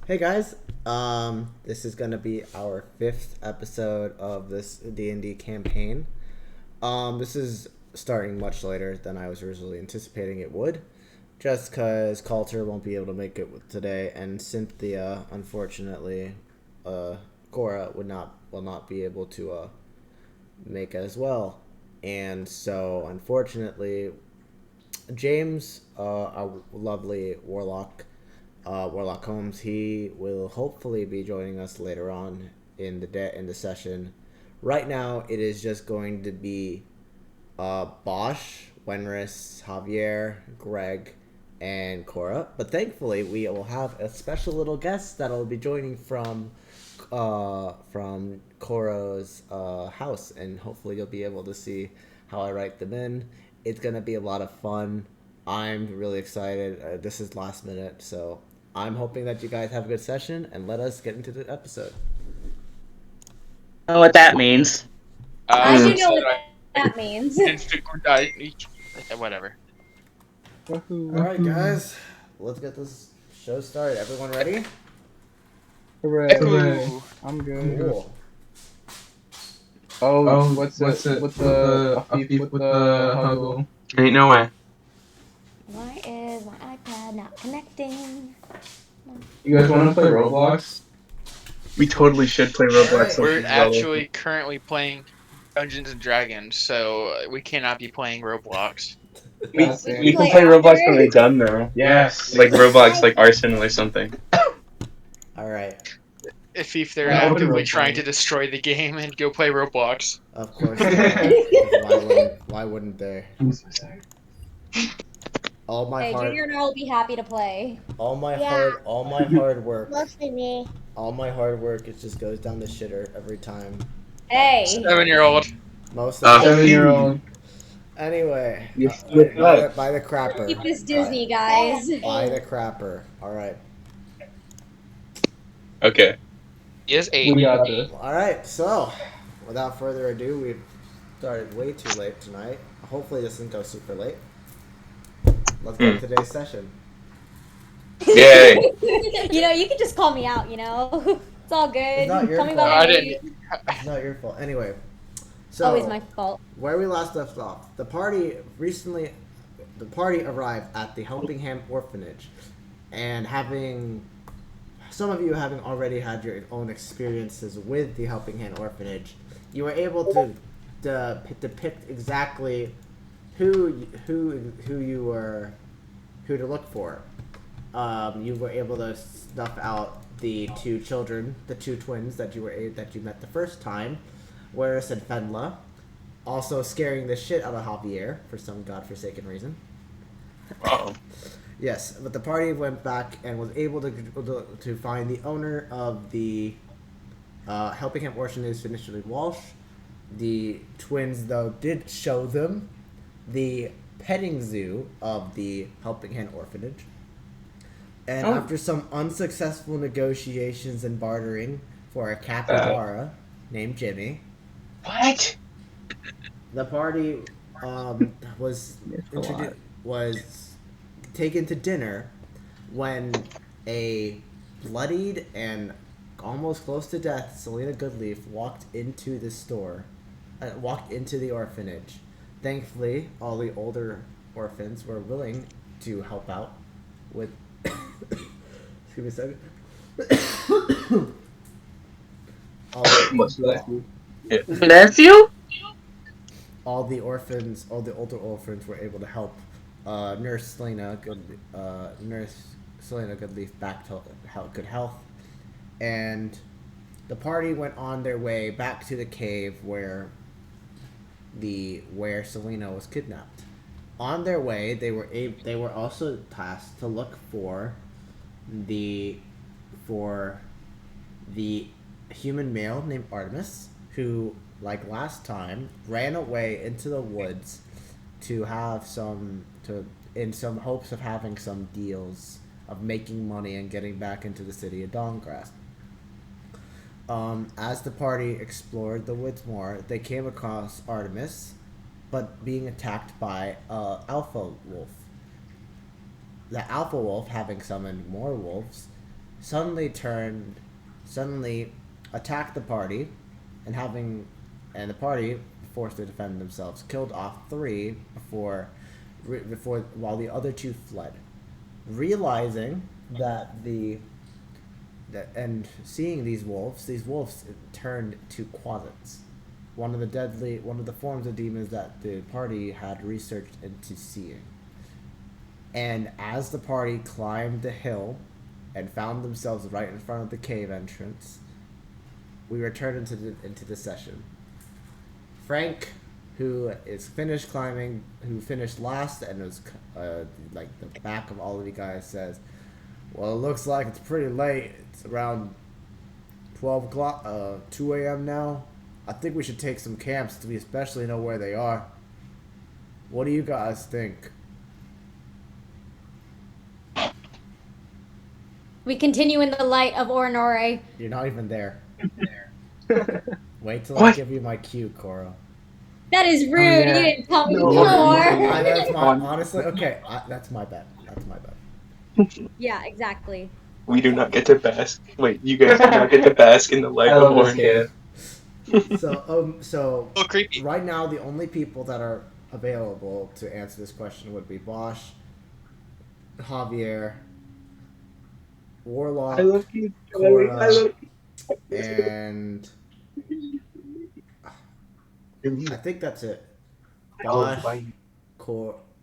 Hey guys, this is gonna be our fifth episode of this D&D campaign. This is starting much later than I was originally anticipating it would, just because Coulter won't be able to make it today, and Cynthia, unfortunately, Cora will not be able to make it as well, and so unfortunately, James, our lovely Warlock Holmes. He will hopefully be joining us later on in the session. Right now, it is just going to be Bosch, Wenris, Javier, Greg, and Cora. But thankfully, we will have a special little guest that will be joining from Cora's house, and hopefully you'll be able to see how I write them in. It's gonna be a lot of fun. I'm really excited. This is last minute, so I'm hoping that you guys have a good session, and let us get into the episode. Know what that means. I do So know what that means. whatever. All right, guys, let's get this show started. Everyone ready? Hooray. Echo. I'm good. Cool. Oh, what's it? With the huggle? Ain't no way. Why is my iPad not connecting? You guys want to play Roblox? We totally should play Roblox. We're actually currently playing Dungeons and Dragons, so we cannot be playing Roblox. We We can play play Roblox after? when we're done though. Yes. Like Roblox, like Arsenal or something. All right. If they're Yeah, I'll do actively Roblox. trying to destroy the game and go play Roblox. Of course. Why wouldn't they? I'm so sorry. All my Hey, hard, Junior and I will be happy to play. all my Yeah. hard work. Mostly me. All my hard work, it just goes down the shitter every time. Hey. 7-year-old. Most of the 7-year-old. Anyway, You flip up. by the crapper. Keep this Disney, guys. By the crapper. All right. Okay. He is 8. We got this. All right. So, without further ado, we've started way too late tonight. Hopefully, this doesn't go super late. Let's get today's session. Yay. You know, you can just call me out, you know? It's all good. It's not your Tell me fault. about I my didn't. name. It's not your fault. Anyway. So, Always my fault. where we last left off, the party arrived at the Helpingham Orphanage, and some of you having already had your own experiences with the Helpingham Orphanage, you were able to depict exactly who to look for. You were able to snuff out the two twins that you met the first time, Waris and Fenla, also scaring the shit out of Javier for some godforsaken reason. Oh. Yes, but the party went back and was able to find the owner of the Helpingham Orphanage, initially Walsh. The twins, though, did show them the petting zoo of the Helpingham Orphanage. And after some unsuccessful negotiations and bartering for a capybara named Jimmy, What? the party was taken to dinner when a bloodied and almost close to death Selena Goodleaf walked into the orphanage. Thankfully, all the older orphans were willing to help out with. Excuse me a second. What's that? Bless you? All the older orphans were able to help Nurse Selena Goodleaf back to good health, and the party went on their way back to the cave where Selena was kidnapped. On their way, they were also tasked to look for the human male named Artemis, who, like last time, ran away into the woods in some hopes of having some deals of making money and getting back into the city of Dawngrass. As the party explored the woods more, they came across Artemis, but being attacked by Alpha Wolf. The Alpha Wolf, having summoned more wolves, suddenly attacked the party, and the party, forced to defend themselves, killed off 3 before while the other 2 fled. Realizing that and seeing these wolves turned to quasits, one of the forms of demons that the party had researched into seeing. And as the party climbed the hill and found themselves right in front of the cave entrance, we returned into the session. Frank, who is finished climbing, who finished last and was like the back of all of you guys, says, "Well, it looks like it's pretty late. It's around 12 o'clock, 2 a.m. now. I think we should take some camps so we especially know where they are. What do you guys think?" We continue in the light of Orinore. You're not even there. Wait till I give you my cue, Cora. That is rude. yeah. You didn't tell me No, before. That's my honestly okay. That's my bad. That's my bad. Yeah, exactly. We do not get to bask. Wait, you guys do not get to bask in the light I of love this Orin. game. So Oh, creepy. right now the only people that are available to answer this question would be Bosch, Javier, Warlock, I love you. Cora, I love and you. I think that's it. Oh,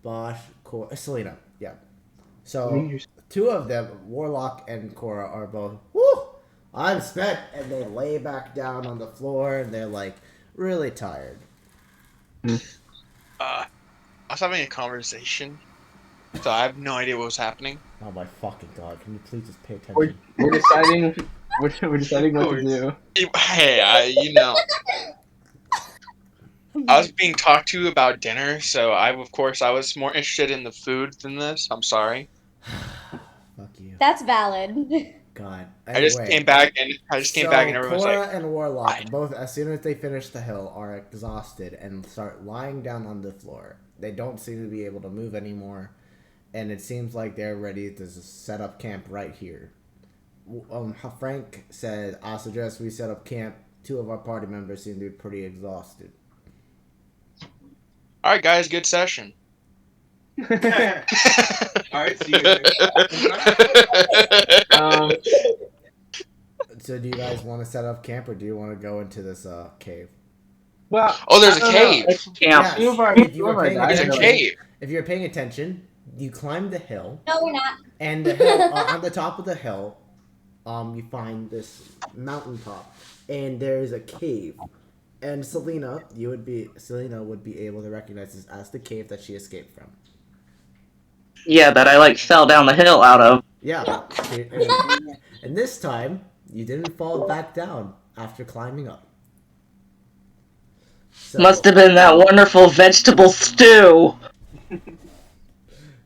Bosch, Selena. Yeah. So 2 of them, Warlock and Cora, are both. Woo! I'm spent, and they lay back down on the floor, and they're like really tired. I was having a conversation, so I have no idea what was happening. Oh my fucking god! Can you please just pay attention? We're deciding. We're deciding what to do. Hey, I was being talked to about dinner, so I was more interested in the food than this. I'm sorry. Fuck you. That's valid. God. I just came back and everyone was Cora like, and Warlock, "Why?" both as soon as they finish the hill, are exhausted and start lying down on the floor. They don't seem to be able to move anymore, and it seems like they're ready to just set up camp right here. Frank said, "I suggest we set up camp. 2 of our party members seem to be pretty exhausted." All right, guys, good session. All right, see you guys. So do you guys want to set up camp, or do you want to go into this cave? Well, Oh, there's I a don't cave. know. Yes. Two of our- If you two were of our paying guys There's a are attention, cave. if you're paying attention, you climb the hill, No, we're not. and the hill, on the top of the hill, you find this mountaintop, and there's a cave. And Selena would be able to recognize this as the cave that she escaped from. Yeah, that I fell down the hill out of. Yeah, and this time you didn't fall back down after climbing up. So, Must have been that wonderful vegetable stew.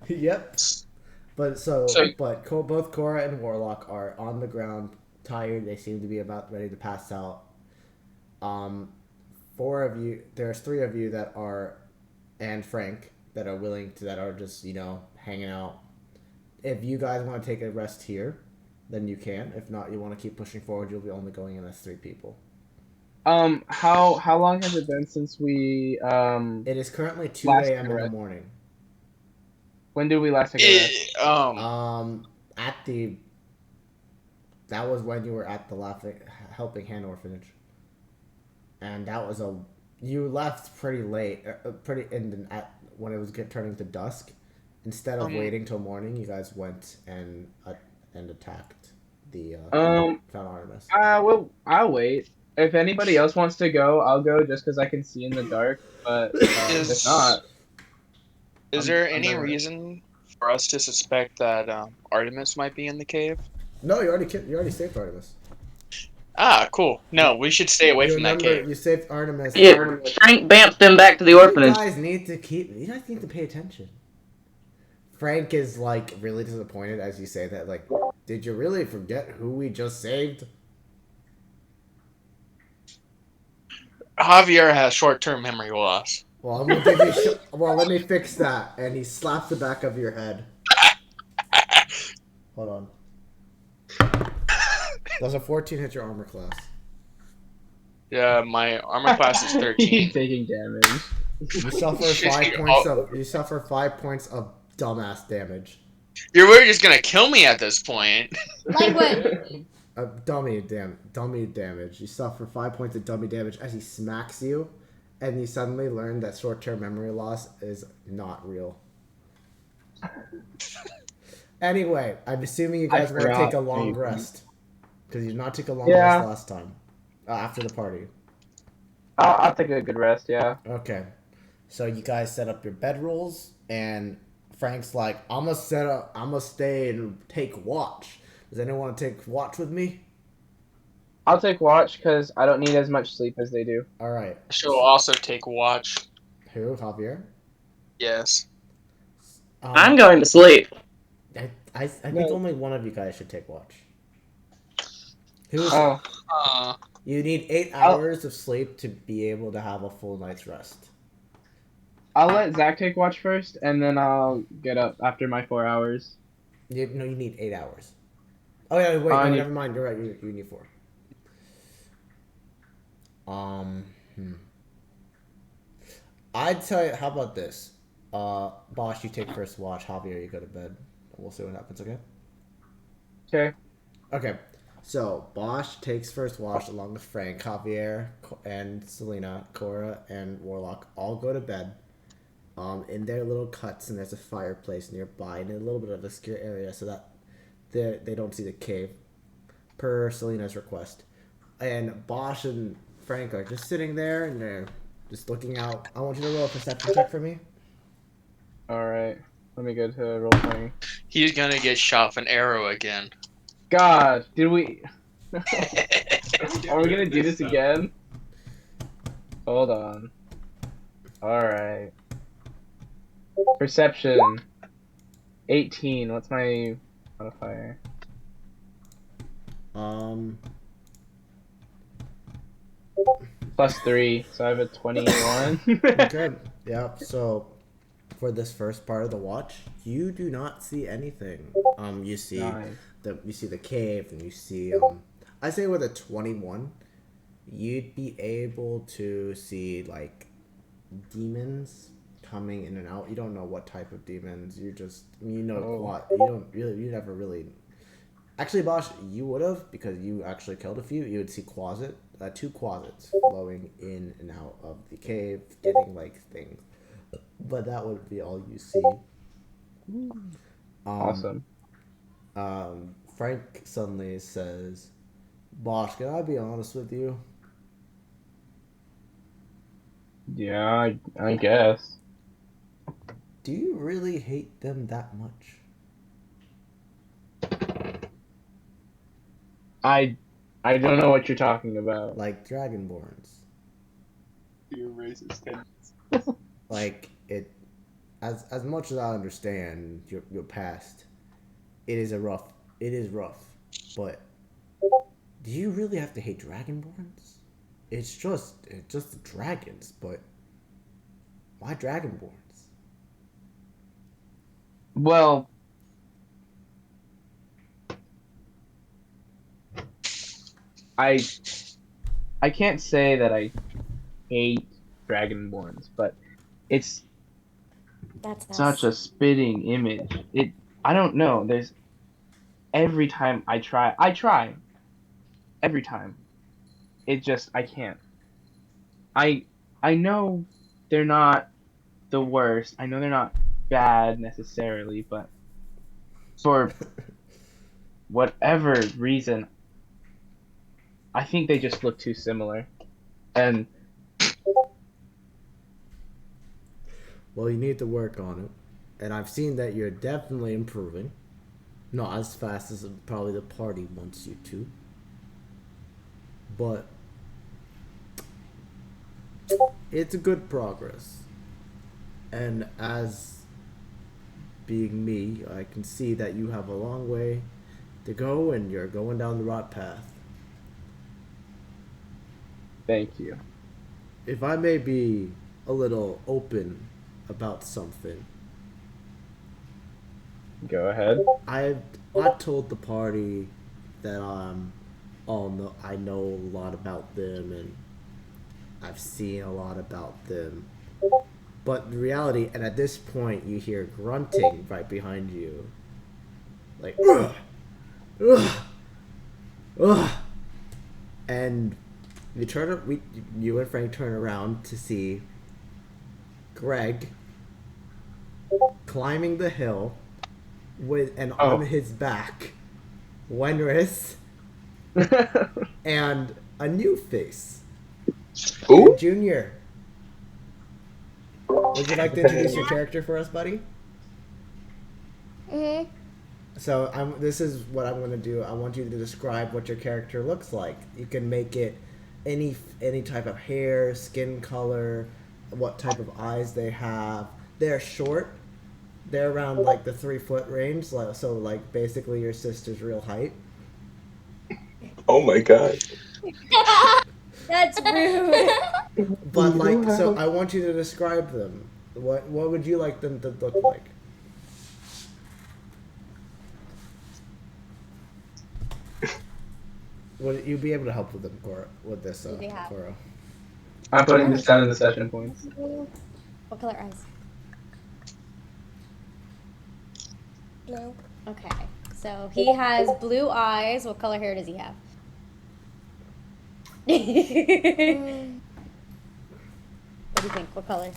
Yep. But both Cora and Warlock are on the ground, tired. They seem to be about ready to pass out. 4 of you, there's 3 of you that are, and Frank, that are just, hanging out. If you guys want to take a rest here, then you can. If not, you want to keep pushing forward, you'll be only going in as 3 people. How long has it been since we It is currently 2 last a.m. in the rest? morning. When did we last take a rest? That was when you were at the Helping Hand Orphanage. And that was you left pretty late, when it was turning to dusk. Instead of waiting till morning, you guys went and attacked the found Artemis. I'll wait. If anybody else wants to go, I'll go just because I can see in the dark. But if not, Is there any reason for us to suspect that Artemis might be in the cave? No, you already saved Artemis. Ah, cool. No, we should stay away from that cave. You saved Artemis. Yeah, Frank bamfed them back to the orphanage. You guys need to pay attention. Frank is really disappointed as you say that. Did you really forget who we just saved? Javier has short-term memory loss. Well, I'm gonna give you. Well, let me fix that. And he slaps the back of your head. Hold on. Does a 14 hit your armor class? Yeah, my armor class is He's 13. taking damage. You suffer You suffer 5 points of dumbass damage. You're really just gonna kill me at this point. Like what? Dummy damage. You suffer 5 points of dummy damage as he smacks you, and you suddenly learn that short-term memory loss is not real. Anyway, I'm assuming you guys want to take a long rest because you did not take a long rest last time after the party. I'll take a good rest. Yeah. Okay, so you guys set up your bedrolls, and Frank's like, "I'm gonna stay and take watch. Does anyone want to take watch with me?" I'll take watch because I don't need as much sleep as they do. All right. She'll also take watch. Who? Javier? Yes. I'm going to sleep. I think only one of you guys should take watch. Who's? You need 8 hours of sleep to be able to have a full night's rest. I'll let Zach take watch first, and then I'll get up after my 4 hours. You need 8 hours. Oh yeah, wait, no, never mind. You're right. You need 4. I'd tell you. How about this? Bosch, you take first watch. Javier, you go to bed. We'll see what happens. Okay. Okay. Okay. So Bosch takes first watch along with Frank, Javier, and Selena, Cora, and Warlock all go to bed. In their little cuts, and there's a fireplace nearby, in a little bit of a obscure area, so that they don't see the cave, per Selena's request. And Bosch and Frank are just sitting there, and they're just looking out. I want you to roll a perception check for me. All right. Let me go to role playing. He's gonna get shot with an arrow again. God, did we? Are we gonna do this again? Hold on. All right. Perception. 18. What's my modifier? +3, so I have a 21. Okay. Yeah. So, for this first part of the watch, you do not see anything. You see the cave, and you see I say with a 21, you'd be able to see like demons coming in and out. You don't know what type of demons. You just you never really. Actually, Bosch, you would have, because you actually killed a few. You would see two closets flowing in and out of the cave, getting like things. But that would be all you see. Awesome. Frank suddenly says, "Bosch, can I be honest with you?" Yeah, I guess. Do you really hate them that much? I don't know what you're talking about. Like Dragonborns. Your racist tendencies. Like it, as much as I understand your past, it is rough. But do you really have to hate Dragonborns? It's just dragons, but why Dragonborns? Well, I can't say that I hate Dragonborns, but it's That's such a spitting image. I don't know. There's every time I try every time. I can't. I know they're not the worst. I know they're not bad necessarily, but for whatever reason, I think they just look too similar. And well, you need to work on it, and I've seen that you're definitely improving. Not as fast as probably the party wants you to, but it's a good progress. And as being me, I can see that you have a long way to go, and you're going down the right path. thank you. If I may be a little open about something, Go ahead. I told the party that oh no, I know a lot about them and I've seen a lot about them. But the reality, and at this point, you hear grunting right behind you, like ugh, ugh, ugh, and you and Frank turn around to see Greg climbing the hill with and on Oh. his back, Wenris and a new face. Ooh. Junior, would you like to introduce your character for us, buddy? Mm-hmm. So this is what I'm going to do. I want you to describe what your character looks like. You can make it any type of hair, skin color, what type of eyes they have. They're short. They're around like the 3 foot range. So like basically your sister's real height. Oh my god. That's rude. But like, so I want you to describe them. What would you like them to look like? Would you be able to help with them, Cora? With this, What do they have? Cora? I'm putting this down in the session points. What color eyes? Blue. Okay. So he has blue eyes. What color hair does he have? What do you think? What color?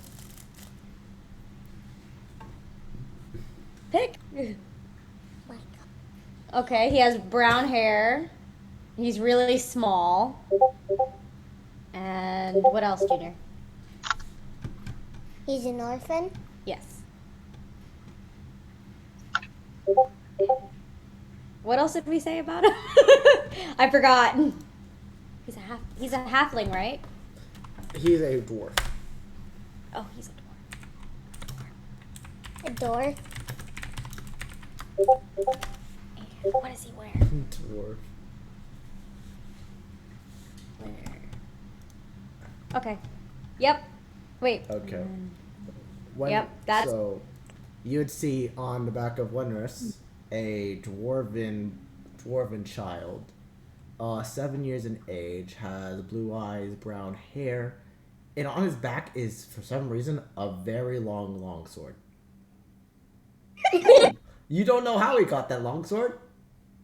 Pick. Okay, he has brown hair. He's really small. And what else, Junior? He's an orphan. Yes. What else did we say about him? I forgot. He's a halfling, right? He's a dwarf. Oh, he's a dwarf. A door. And what does he wear? Dwarf. Okay. Yep. Wait. Okay. Yep, that's- So, you'd see on the back of Wenris a dwarven child, 7 years in age, has blue eyes, brown hair, and on his back is, for some reason, a very long sword. You don't know how he got that long sword?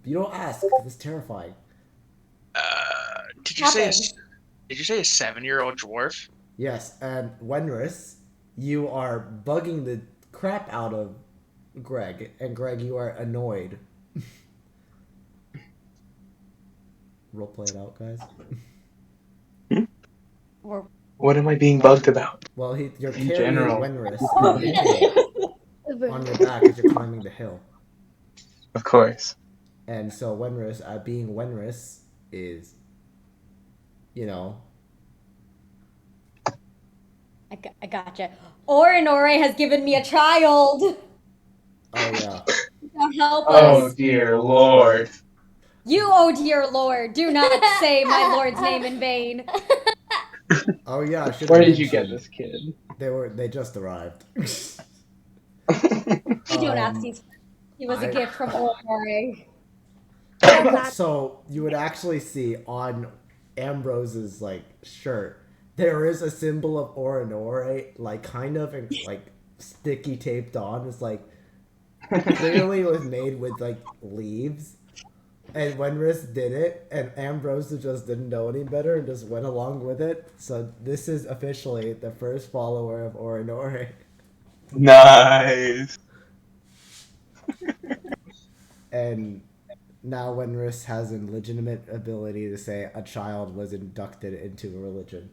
You don't ask, 'cause it's terrifying. Did you say a 7-year-old dwarf? Yes, and Wenris, you are bugging the crap out of Greg, and Greg, you are annoyed. Role play it out, guys. Or What am I being bugged about? Well, you're In carrying general. Wenris on your back as you're climbing the hill. Of course. And so Wenris, being Wenris, is, I gotcha. Orinore has given me a child. oh yeah. Now help Oh us. dear lord. You, oh dear Lord, do not say my Lord's name in vain. Oh yeah, I should Where have did you get mentioned, this kid? They just arrived. You don't ask. He was a gift from Orinore. So you would actually see on Ambrose's shirt, there is a symbol of Orinore, kind of sticky taped on. It's clearly it was made with leaves. And Wenris did it, and Ambrose just didn't know any better and just went along with it. So this is officially the first follower of Orinore. Nice. And now Wenris has a legitimate ability to say a child was inducted into a religion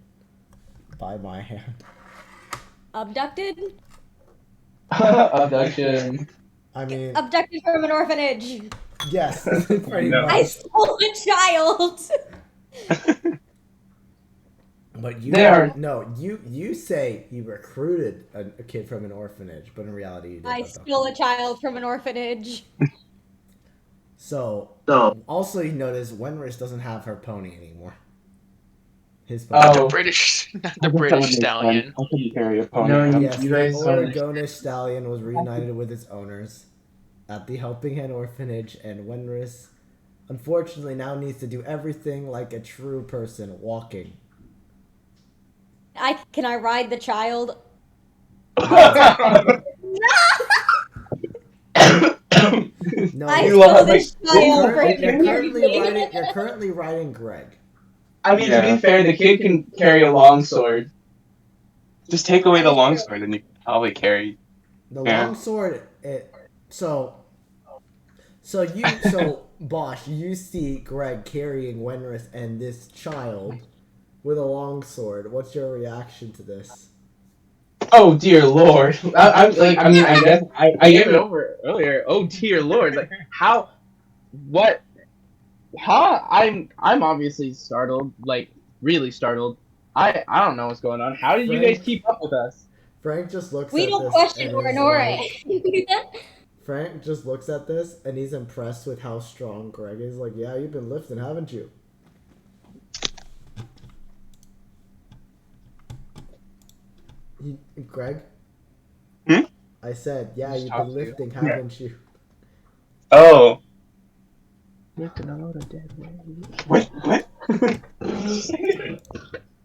by my hand. Abducted? Abduction. I mean, Abducted from an orphanage. yes, pretty No. I much. stole a child. But you say you recruited a kid from an orphanage, but in reality you did I abduct stole him. a child from an orphanage. So, also you notice Wenris doesn't have her pony anymore. His pony. Oh. Not the British stallion. I couldn't carry a pony. No, Yes, you the guys don't Oregonish stallion was reunited with its owners at the Helping Hand Orphanage, and Wenris Unfortunately, now needs to do everything like a true person walking. Can I ride the child? No, I You stole have, this like, child from you're currently riding Greg. I mean, to Yeah. be fair, the kid can carry a long sword. Just take away the longsword and you can probably carry. The Yeah. long sword. So Bosch, you see Greg carrying Wenris and this child with a long sword. What's your reaction to this? Oh dear lord! I guess I gave it over earlier. Oh dear lord! Like how? What? Huh? I'm obviously startled. Like really startled. I don't know what's going on. How did you guys Frank, keep up with us? Frank just looks We at don't this question and is Orinore. like, Frank just looks at this and he's impressed with how strong Greg is. Like, yeah, you've been lifting, haven't you? Greg? Hmm? I said, yeah, Just you've talk been to you. lifting, haven't you? Oh. Lifting a load of dead weight. What? What?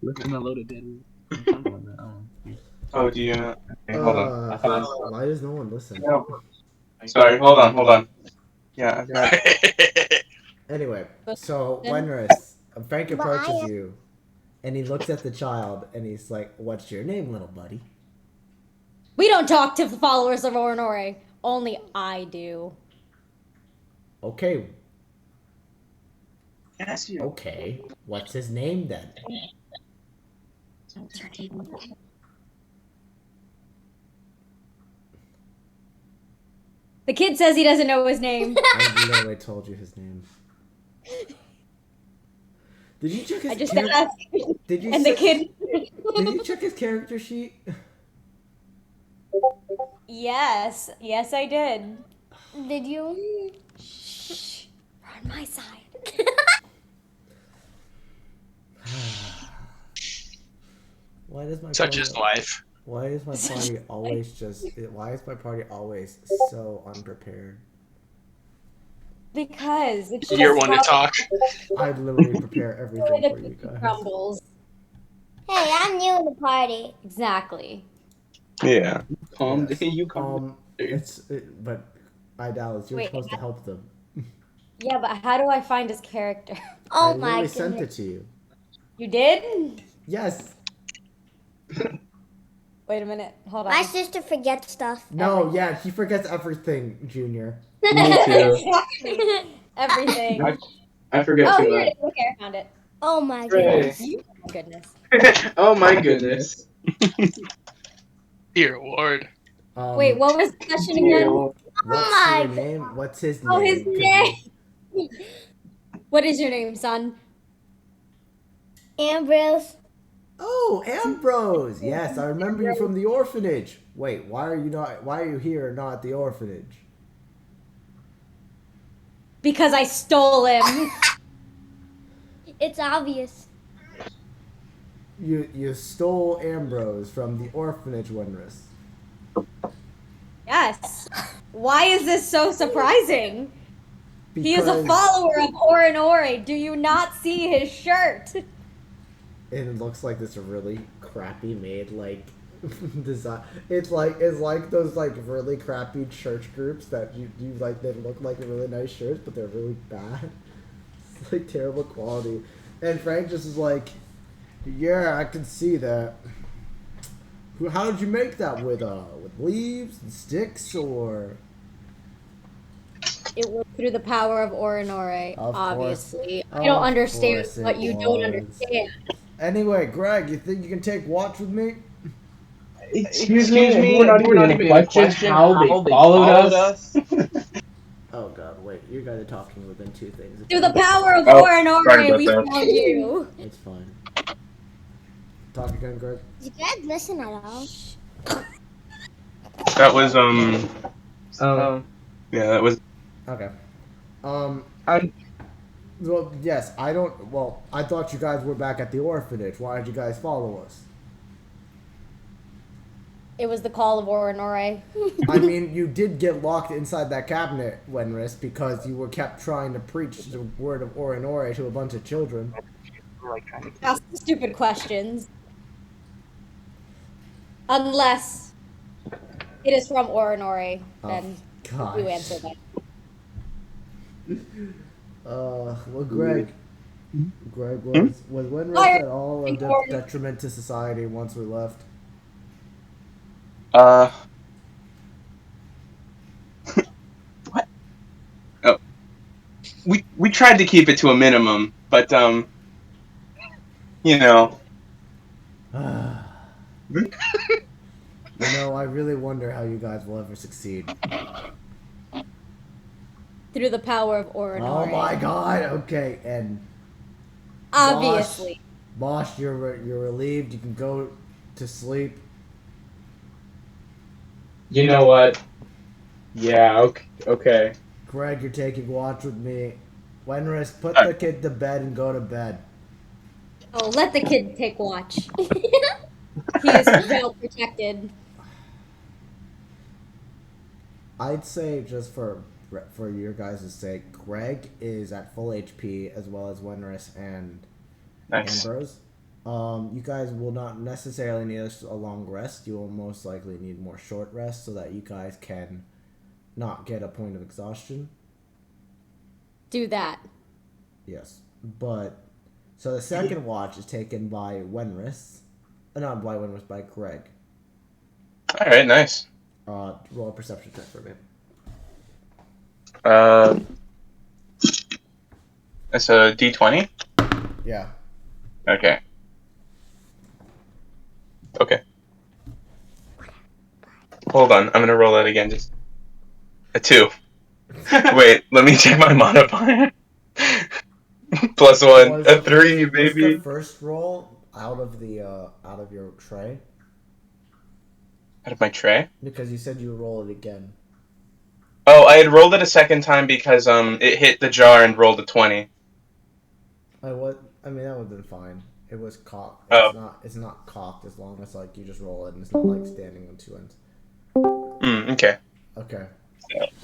Lifting a load of dead weight. Oh, do you? Okay, hold on. I thought Why does no one listen? Sorry. Hold on. Hold on. Yeah. I've got. Anyway, so Wenris, Frank approaches you, and he looks at the child, and he's like, "What's your name, little buddy?" We don't talk to the followers of Orinore. Only I do. Okay, Yes, you. okay. What's his name then? The kid says he doesn't know his name. I literally told you his name. Did you check his? I just asked. Did you? And the kid. Did you check his character sheet? Yes, I did. Did you? Shh. We're on my side. Why does my Such party, is life. Why is my party always just? Why is my party always so unprepared? Because it's You're just one to how talk. I literally prepare everything the for you cookie guys. crumbles. Hey, I'm new in the party. Exactly. Yeah. Calm Yes. down. You calm. But I Dallas, you're Wait, supposed to help them. Yeah, but how do I find his character? Oh I my literally sent it goodness. to you. You did? Yes. Wait a minute. Hold on. My sister forgets stuff. No. Yeah. He forgets everything, Junior. Me too. Everything. I forget Oh, too here much. it is. Okay, I found it. Oh my Hooray. goodness. Oh my goodness. Oh my goodness. Dear Lord. Wait, what was the question again? What's my your name? What's his name? Oh, his 'Cause name. you- What is your name, son? Ambrose. Oh, Ambrose. Yes, I remember you from the orphanage. Wait, why are you here and not at the orphanage? Because I stole him. It's obvious. You stole Ambrose from the orphanage, Wenris. Yes. Why is this so surprising? He is a Because follower of Orinore. Do you not see his shirt? it looks like this really crappy made like design. It's like those like really crappy church groups that you like. They look like really nice shirts, but they're really bad. It's like terrible quality. And Frank just is like, yeah, I can see that. How did you make that with leaves and sticks or? It was through the power of Orinore, Of course. obviously. I Of don't understand course it what you don't was. understand. Anyway, Greg, you think you can take watch with me? Excuse me. We're not even gonna question how they followed us. Oh god, wait, you guys are talking within two things. Through the power of Oh, sorry Orinore, about we that. found you. It's fine. Talk again, Greg. Did you guys listen at all? That was Yeah, that was. Okay. I'm Well, yes, I don't. Well, I thought you guys were back at the orphanage. Why did you guys follow us? It was the call of Orinore. I mean, you did get locked inside that cabinet, Wenris, because you were kept trying to preach the word of Orinore to a bunch of children. Like trying to keep Ask the stupid questions. Unless it is from Orinore, then you answer Gosh. that. Well, Greg, Hmm? was Wenris Fire! at all a Important. detriment to society once we left? Uh, what? Oh, we tried to keep it to a minimum, but you know, You know, I really wonder how you guys will ever succeed. Through the power of Oh Orinore. my god, okay, and Obviously. Bosch, you're relieved, you can go to sleep. you know what? Yeah. Okay. Okay. Greg, you're taking watch with me. Wenris, put Uh, the kid to bed and go to bed. Oh, let the kid take watch. He is well protected. I'd say just for your guys' sake, Greg is at full HP as well as Wenris and nice. Ambrose. You guys will not necessarily need a long rest. You will most likely need more short rest so that you guys can not get a point of exhaustion. Do that. Yes, but so the second watch is taken by Wenris, not by Wenris, by Greg. All right. Nice. Roll a perception check for me. That's a D20. Yeah. Okay. Okay. Hold on. I'm gonna roll that again. Just a 2. Wait. Let me check my modifier. +1. A 3, Was the baby. first roll out of your tray? Out of my tray. Because you said you would roll it again. Oh, I had rolled it a second time because it hit the jar and rolled a 20. I mean that would have been fine. It was cocked. Oh. It's not cocked as long as like you just roll it and it's not like standing on two ends. Okay. Okay.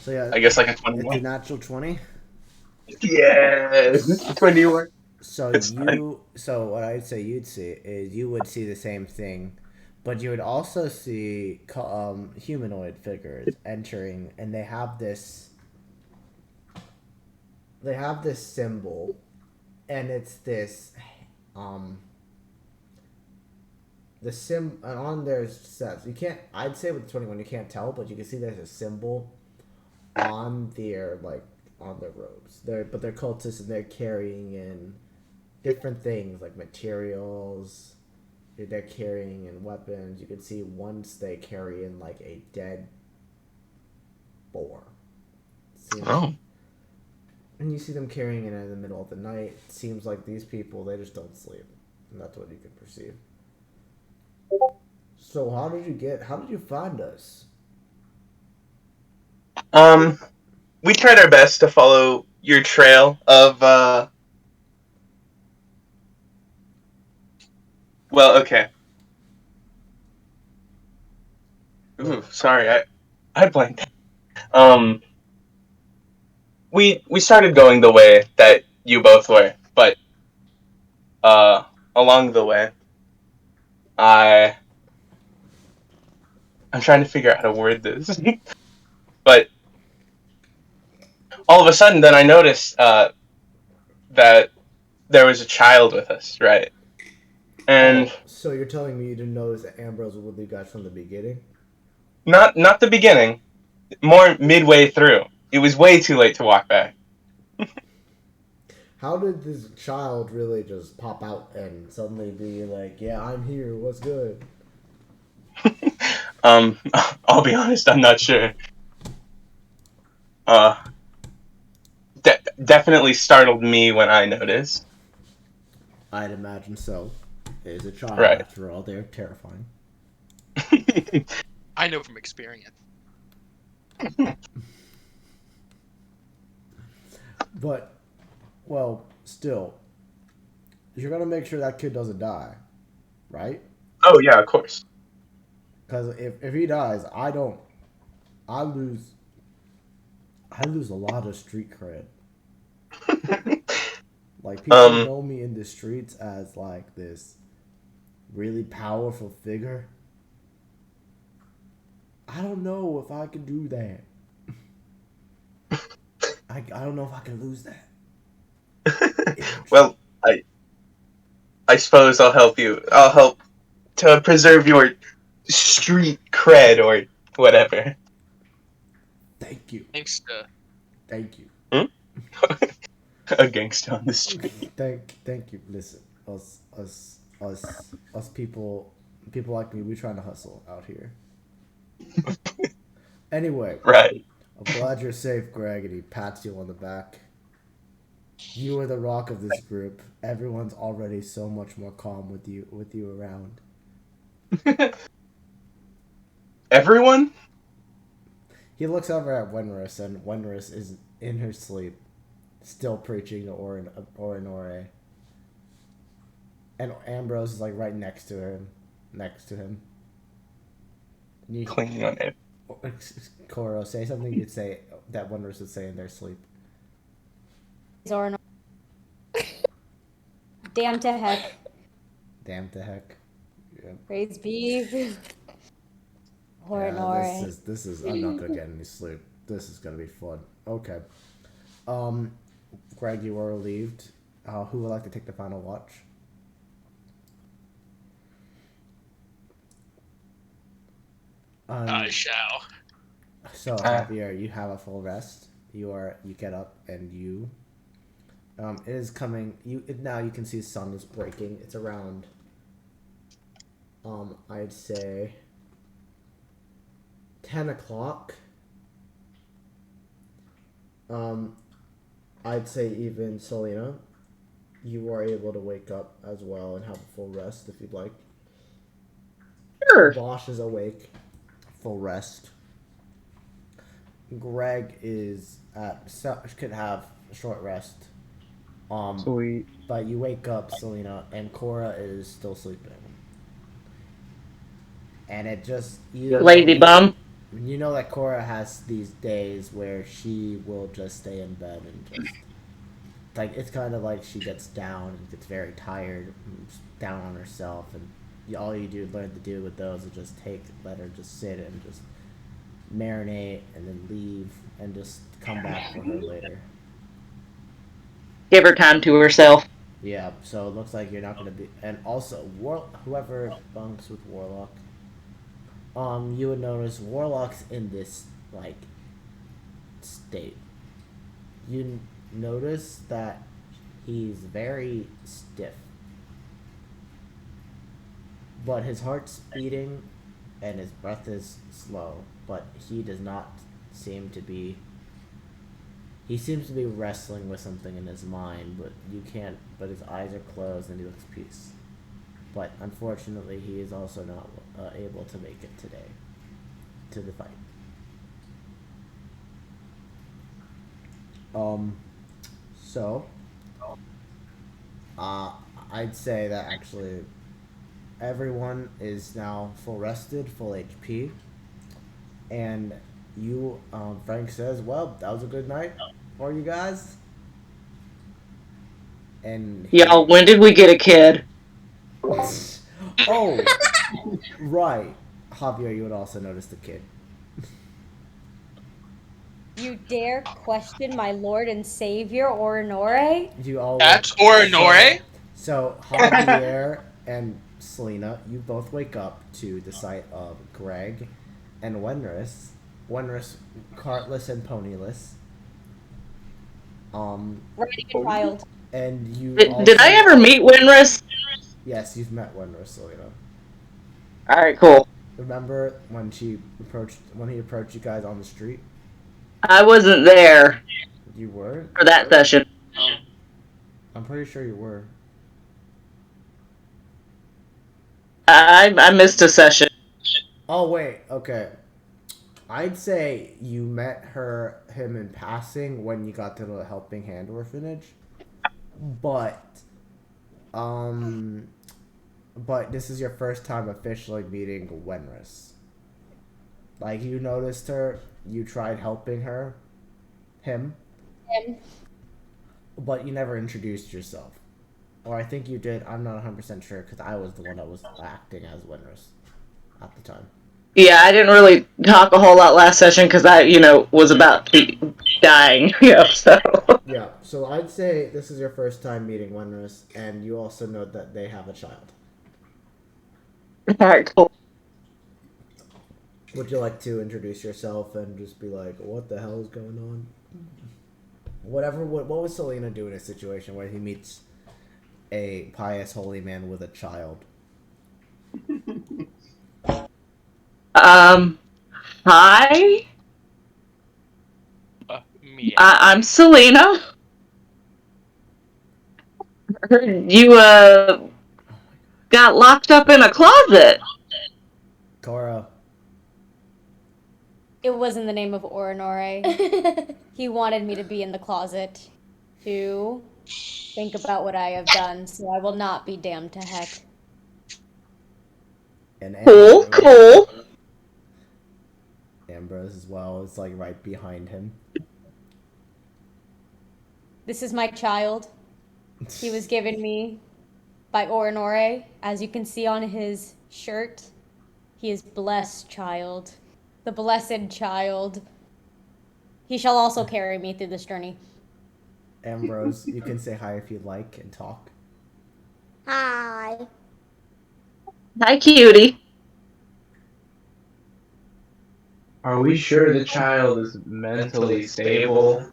So yeah, I guess like a it's a 21. natural 20. Yes. 21. So It's fine. so what I'd say you'd see is you would see the same thing, but you would also see humanoid figures entering, and they have this symbol, and it's this the sim and on their sets. You can't. I'd say with 21 you can't tell, but you can see there's a symbol on their on their robes. They're cultists and they're carrying in different things like materials. They're carrying in weapons. You can see once they carry in like a dead boar. Oh. And you see them carrying it in the middle of the night. It seems like these people, they just don't sleep. And that's what you can perceive. So how did you find us? We tried our best to follow your trail of well, okay. Ooh, sorry, I blanked. Um we started going the way that you both were, but along the way I I'm trying to figure out how to word this. But all of a sudden then I noticed that there was a child with us, right? And So you're telling me you didn't notice that Ambrose was with you guys from the beginning? not the beginning, more midway through. It was way too late to walk back. How did this child really just pop out and suddenly be like, "Yeah, I'm here. What's good?" I'll be honest, I'm not sure. Definitely startled me when I noticed. I'd imagine so. It is a child, Right. after all. They're terrifying. I know from experience. But, well, still, you're gonna make sure that kid doesn't die, right? Oh yeah, of course. Because if he dies, I lose a lot of street cred. Like, people know me in the streets as like this really powerful figure. I don't know if I can do that. I don't know if I can lose that. Well, I suppose I'll help you. I'll help to preserve your street cred or whatever. Thank you. Thanks to Thank you. A gangster on the street. Thank you. Listen, us people like me, we trying to hustle out here. Anyway, Right. I'm glad you're safe, Greg, and he pats you on the back. You are the rock of this group. Everyone's already so much more calm with you around. Everyone? He looks over at Wenris, and Wenris is in her sleep, still preaching to Orinore. And Ambrose is like right next to him. Clinging on it. Koro, say something you'd say that Wenris would say in their sleep. Orinore. Damn to heck. Damn to heck. Yep. Praise be. Yeah, Orinore. this is. I'm not gonna get any sleep. This is gonna be fun. Okay. Greg, you are relieved. Who would like to take the final watch? I shall. So Javier, you have a full rest. You get up and you. It is coming. Now you can see the sun is breaking. It's around. I'd say 10 o'clock. I'd say even Selena, you are able to wake up as well and have a full rest if you'd like. Sure. Bosch is awake, full rest. Greg could have a short rest. Sweet. But you wake up, Selena, and Cora is still sleeping. And it just Lazy bum. You know that Cora has these days where she will just stay in bed and just like it's kind of like she gets down and gets very tired, and down on herself, and all you learn to do with those is just let her just sit and just marinate and then leave and just come back for her later. Give her time to herself. Yeah, so it looks like you're not gonna be, and also whoever bunks with Warlock, you would notice Warlock's in this like state. You notice that he's very stiff, but his heart's beating and his breath is slow, but he does not seem to be. He seems to be wrestling with something in his mind, but his eyes are closed and he looks peace. But unfortunately, he is also not able to make it today to the fight. So, I'd say that actually everyone is now full rested, full HP, and you, Frank says, well, that was a good night for you guys. And Y'all, when did we get a kid? Oh, right. Javier, you would also notice the kid. You dare question my lord and savior, Orinore? You all That's Orinore? So Javier and Selena, you both wake up to the sight of Greg and Wenris. Wenris cartless and ponyless. Riding a child. And you Did I ever meet Winrus? Yes, you've met Wenris, Selena. Alright, cool. Remember when he approached you guys on the street? I wasn't there You were? for that session. I'm pretty sure you were. I missed a session. Oh wait, okay. I'd say you met him in passing when you got to the Helping Hand Orphanage, but this is your first time officially meeting Wenris. Like, you noticed her, you tried helping him, Him. but you never introduced yourself. Or I think you did, I'm not 100% sure, because I was the one that was acting as Winrus at the time. Yeah, I didn't really talk a whole lot last session because I, was about to be dying. So. Yeah, so I'd say this is your first time meeting Winrus, and you also know that they have a child. Alright, cool. Would you like to introduce yourself and just be like, what the hell is going on? Whatever, what would Selena do in a situation where he meets a pious holy man with a child? Hi. Meow. I'm Selena. Heard you, got locked up in a closet. Cora. It was in the name of Orinore. He wanted me to be in the closet to think about what I have done, so I will not be damned to heck. And Cool, cool. Ambrose as well is like right behind him. This is my child. He was given me by Orinore. As you can see on his shirt, he is blessed child. The blessed child. He shall also carry me through this journey. Ambrose, you can say hi if you'd like and talk. Hi. Hi, cutie. Are we sure the child is mentally stable?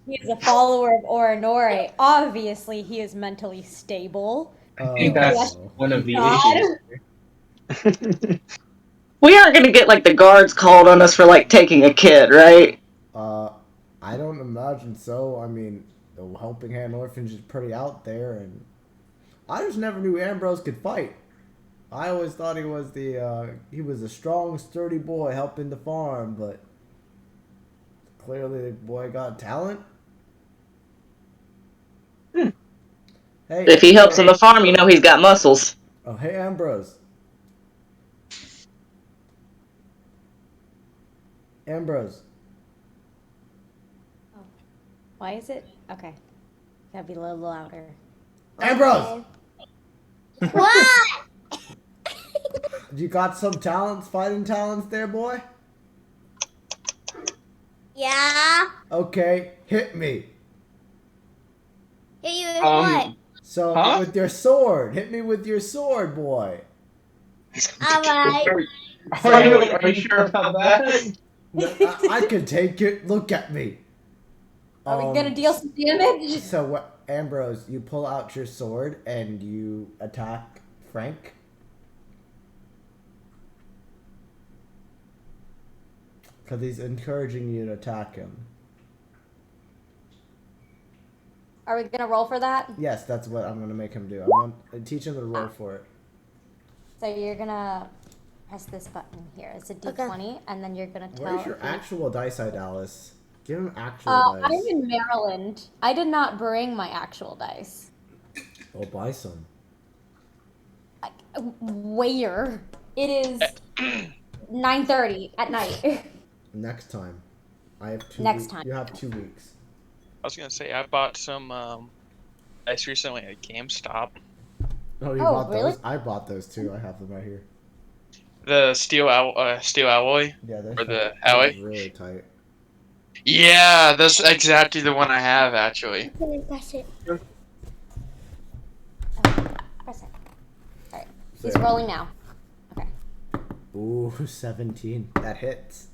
He is a follower of Orinore. Obviously, he is mentally stable. I think that's one of the God. issues. We aren't gonna get, the guards called on us for, taking a kid, right? I don't imagine so. I mean, the Helping Hand Orphanage is pretty out there, and I just never knew Ambrose could fight. I always thought he was he was a strong, sturdy boy helping the farm, but clearly the boy got talent. Hey, If he helps on the farm, he's got muscles. Oh, hey, Ambrose. Ambrose. Oh. Why is it? Okay. Gotta be a little louder. Ambrose! What? You got some talents, fighting talents there, boy? Yeah. Okay, hit me. Hit you with what? So, with your sword. Hit me with your sword, boy. Alright. Are you sure about that? I can take it. Look at me. Are we gonna deal some damage? So, what, Ambrose, you pull out your sword and you attack Frank. Because he's encouraging you to attack him. Are we gonna roll for that? Yes, that's what I'm gonna make him do. I want to teach him to roll for it. So you're gonna press this button here. It's a D20, and then you're gonna tell. Where's your actual dice, Dallas? Give him actual I'm dice. in Maryland. I did not bring my actual dice. Oh, buy some. Where? It is 9:30 at night. Next time. I have two. Next time. You have 2 weeks. I was gonna say I bought some ice recently at GameStop. Oh, you Oh, bought really? those? I bought those too. I have them right here. The steel alloy. Yeah, they're Or the they're alloy. really tight. Yeah, that's exactly the one I have actually. Can you press it? Press it. Alright. He's rolling now. Okay. Ooh, 17. That hits.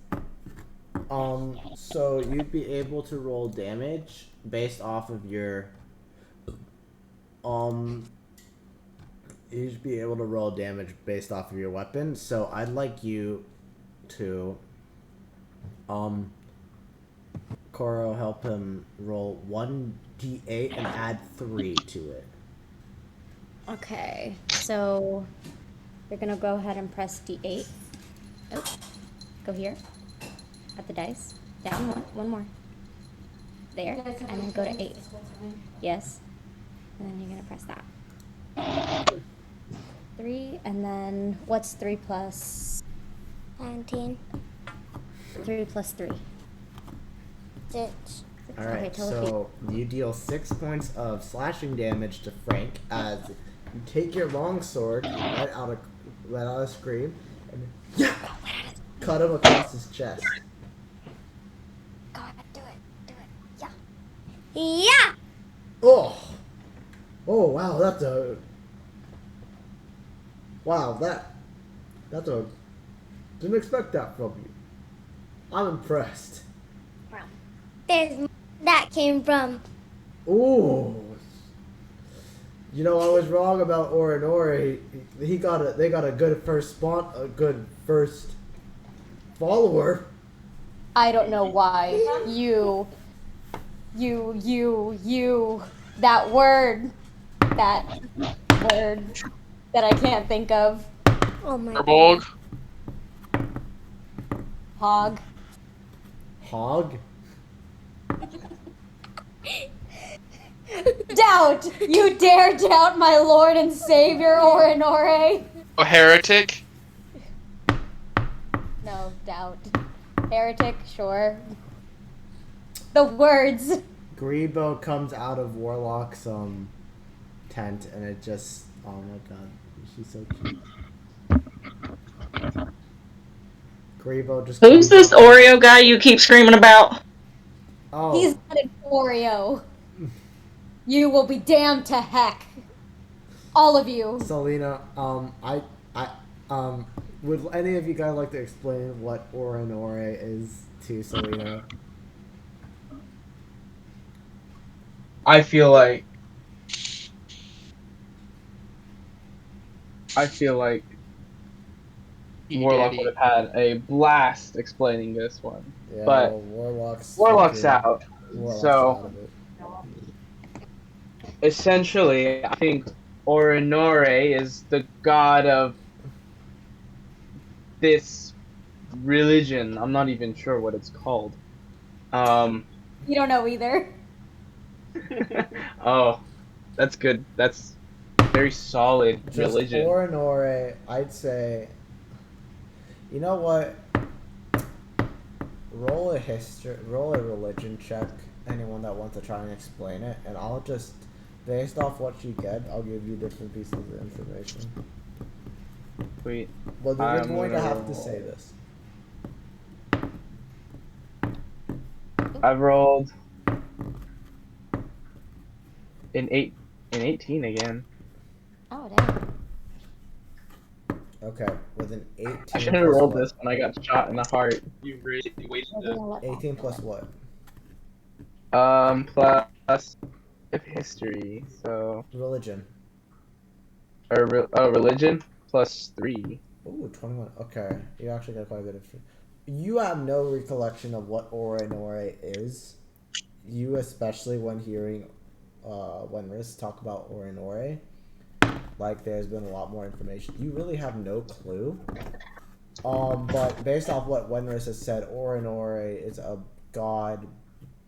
So you'd be able to roll damage based off of your you'd be able to roll damage based off of your weapon. So I'd like you to Koro help him roll 1d8 and add 3 to it. Okay. So you're gonna go ahead and press D8. Oh. Go here. At the dice. Down one more. There. And then go to 8. Yes. And then you're gonna press that. 3, and then what's 3 plus 19. 3 plus 3. 6. All right, Okay, so you deal 6 points of slashing damage to Frank as you take your long sword, let out a scream, and cut him across his chest. Go ahead, do it. Yeah. Yeah! Oh, wow, that's a didn't expect that from you. I'm impressed. There's that came from. Ooh. You know, I was wrong about Orinori. They got a good first follower. I don't know why you, that word that I can't think of. Oh my Herbolg. Hog. Hog? Doubt! You dare doubt my Lord and Savior, Orinore? A heretic. No, doubt. Heretic, sure. The words. Greebo comes out of Warlock's tent and it just oh my god, she's so cute. Greebo just Who's comes this up. Oreo guy you keep screaming about? Oh, He's not an Oreo. You will be damned to heck. All of you. Selena, would any of you guys like to explain what Orinore is to Selena? I feel like He Warlock did would it. have had a blast explaining this one. Yeah, But well, Warlock's out. Warlock's So out of it. essentially, I think Orinore is the god of this religion. I'm not even sure what it's called. You don't know either. Oh, that's good. That's very solid Just religion. Orinore, I'd say. You know what? Roll a religion check. Anyone that wants to try and explain it, and I'll just, based off what you get, I'll give you different pieces of information. Wait, Well, you're I'm going to gonna have to roll. say this. I've rolled an 18 again. Oh, damn. Okay, with an 18 I should have plus rolled what? this when I got shot in the heart. You really wasted We're it. gonna let 18 that plus go. what? Plus of history, so Religion. religion plus 3. Ooh, 21. Okay, you actually got quite a bit of. You have no recollection of what Orinore is. You, especially when hearing, when Riz talk about Orinore, like there's been a lot more information. You really have no clue. But based off what Wenris has said, Orinore is a god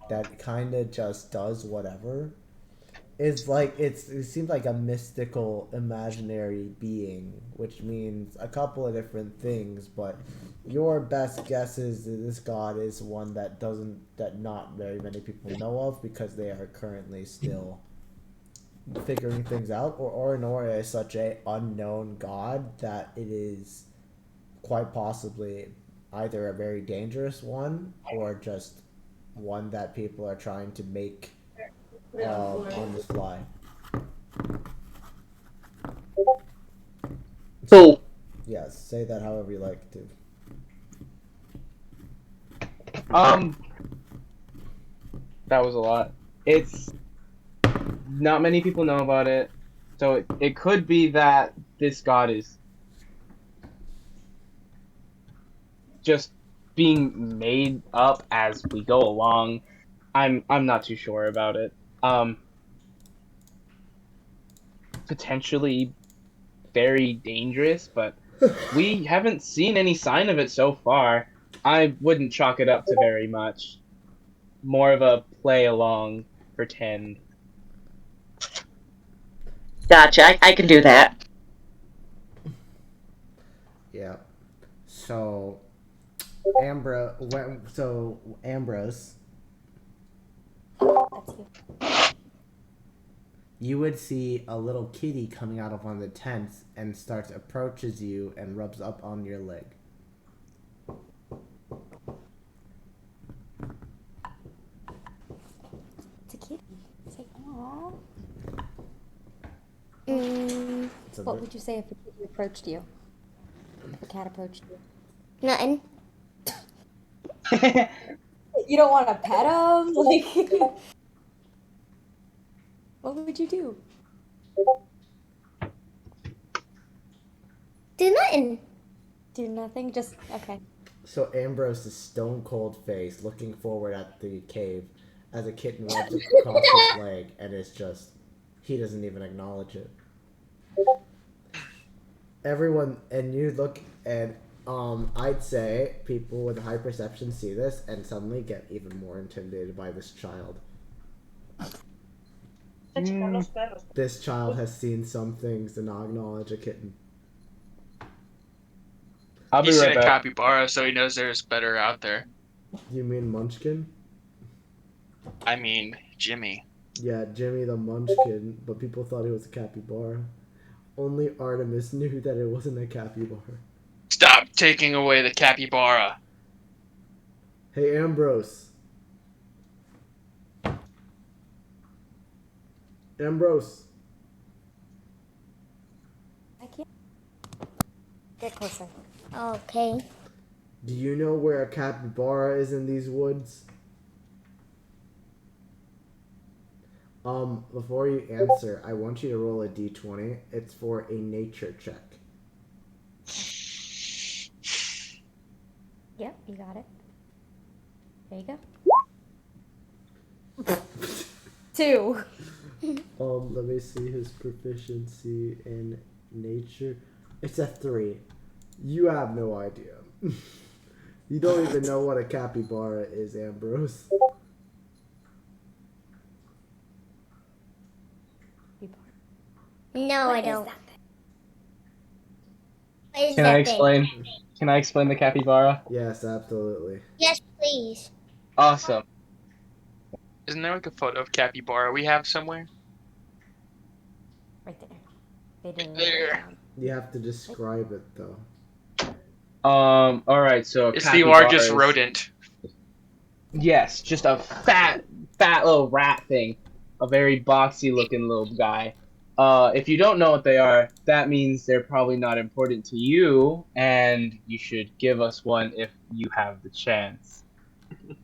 that kind of just does whatever. It's like it seems like a mystical, imaginary being, which means a couple of different things. But your best guess is that this god is one that not very many people know of because they are currently still figuring things out. Or Orinore is such a unknown god that it is quite possibly either a very dangerous one or just one that people are trying to make on the fly. Cool. Yes, say that however you like to. That was a lot. It's not many people know about it, so it could be that this god is just being made up as we go along. I'm not too sure about it. Potentially very dangerous, but we haven't seen any sign of it so far. I wouldn't chalk it up to very much. More of a play along, pretend. Gotcha. I can do that. Yeah. So Ambrose, That's you. you would see a little kitty coming out of one of the tents and approaches you and rubs up on your leg. It's a kitty. Say, aww. What would you say if a kitty approached you? If a cat approached you? Nothing. You don't want to pet him? Like, what would you do? Do nothing. Do nothing? Just, okay. So Ambrose's stone cold face looking forward at the cave as a kitten rubs across his leg and it's just, he doesn't even acknowledge it. Everyone, and you look and I'd say people with high perception see this and suddenly get even more intimidated by this child. This child has seen some things and not acknowledge a kitten. I'll be He's seen right a back. capybara, so he knows there's better out there. You mean Munchkin? I mean, Jimmy. Yeah, Jimmy the Munchkin, but people thought he was a capybara. Only Artemis knew that it wasn't a capybara. Stop taking away the capybara. Hey, Ambrose. Ambrose. I can't. Get closer. Okay. Do you know where a capybara is in these woods? Before you answer, I want you to roll a d20. It's for a nature check. Yep, you got it. There you go. 2. Let me see his proficiency in nature. It's a 3. You have no idea. You don't even know what a capybara is, Ambrose. No, I don't. What is Can I that thing? explain? Can I explain the capybara? Yes, absolutely. Yes, please. Awesome. Isn't there like a photo of capybara we have somewhere? Right there. They didn't There. write it down. You have to describe it, though. All right. So It's the capybara largest is- rodent. Yes, just a fat little rat thing. A very boxy looking little guy. If you don't know what they are, that means they're probably not important to you, and you should give us one if you have the chance.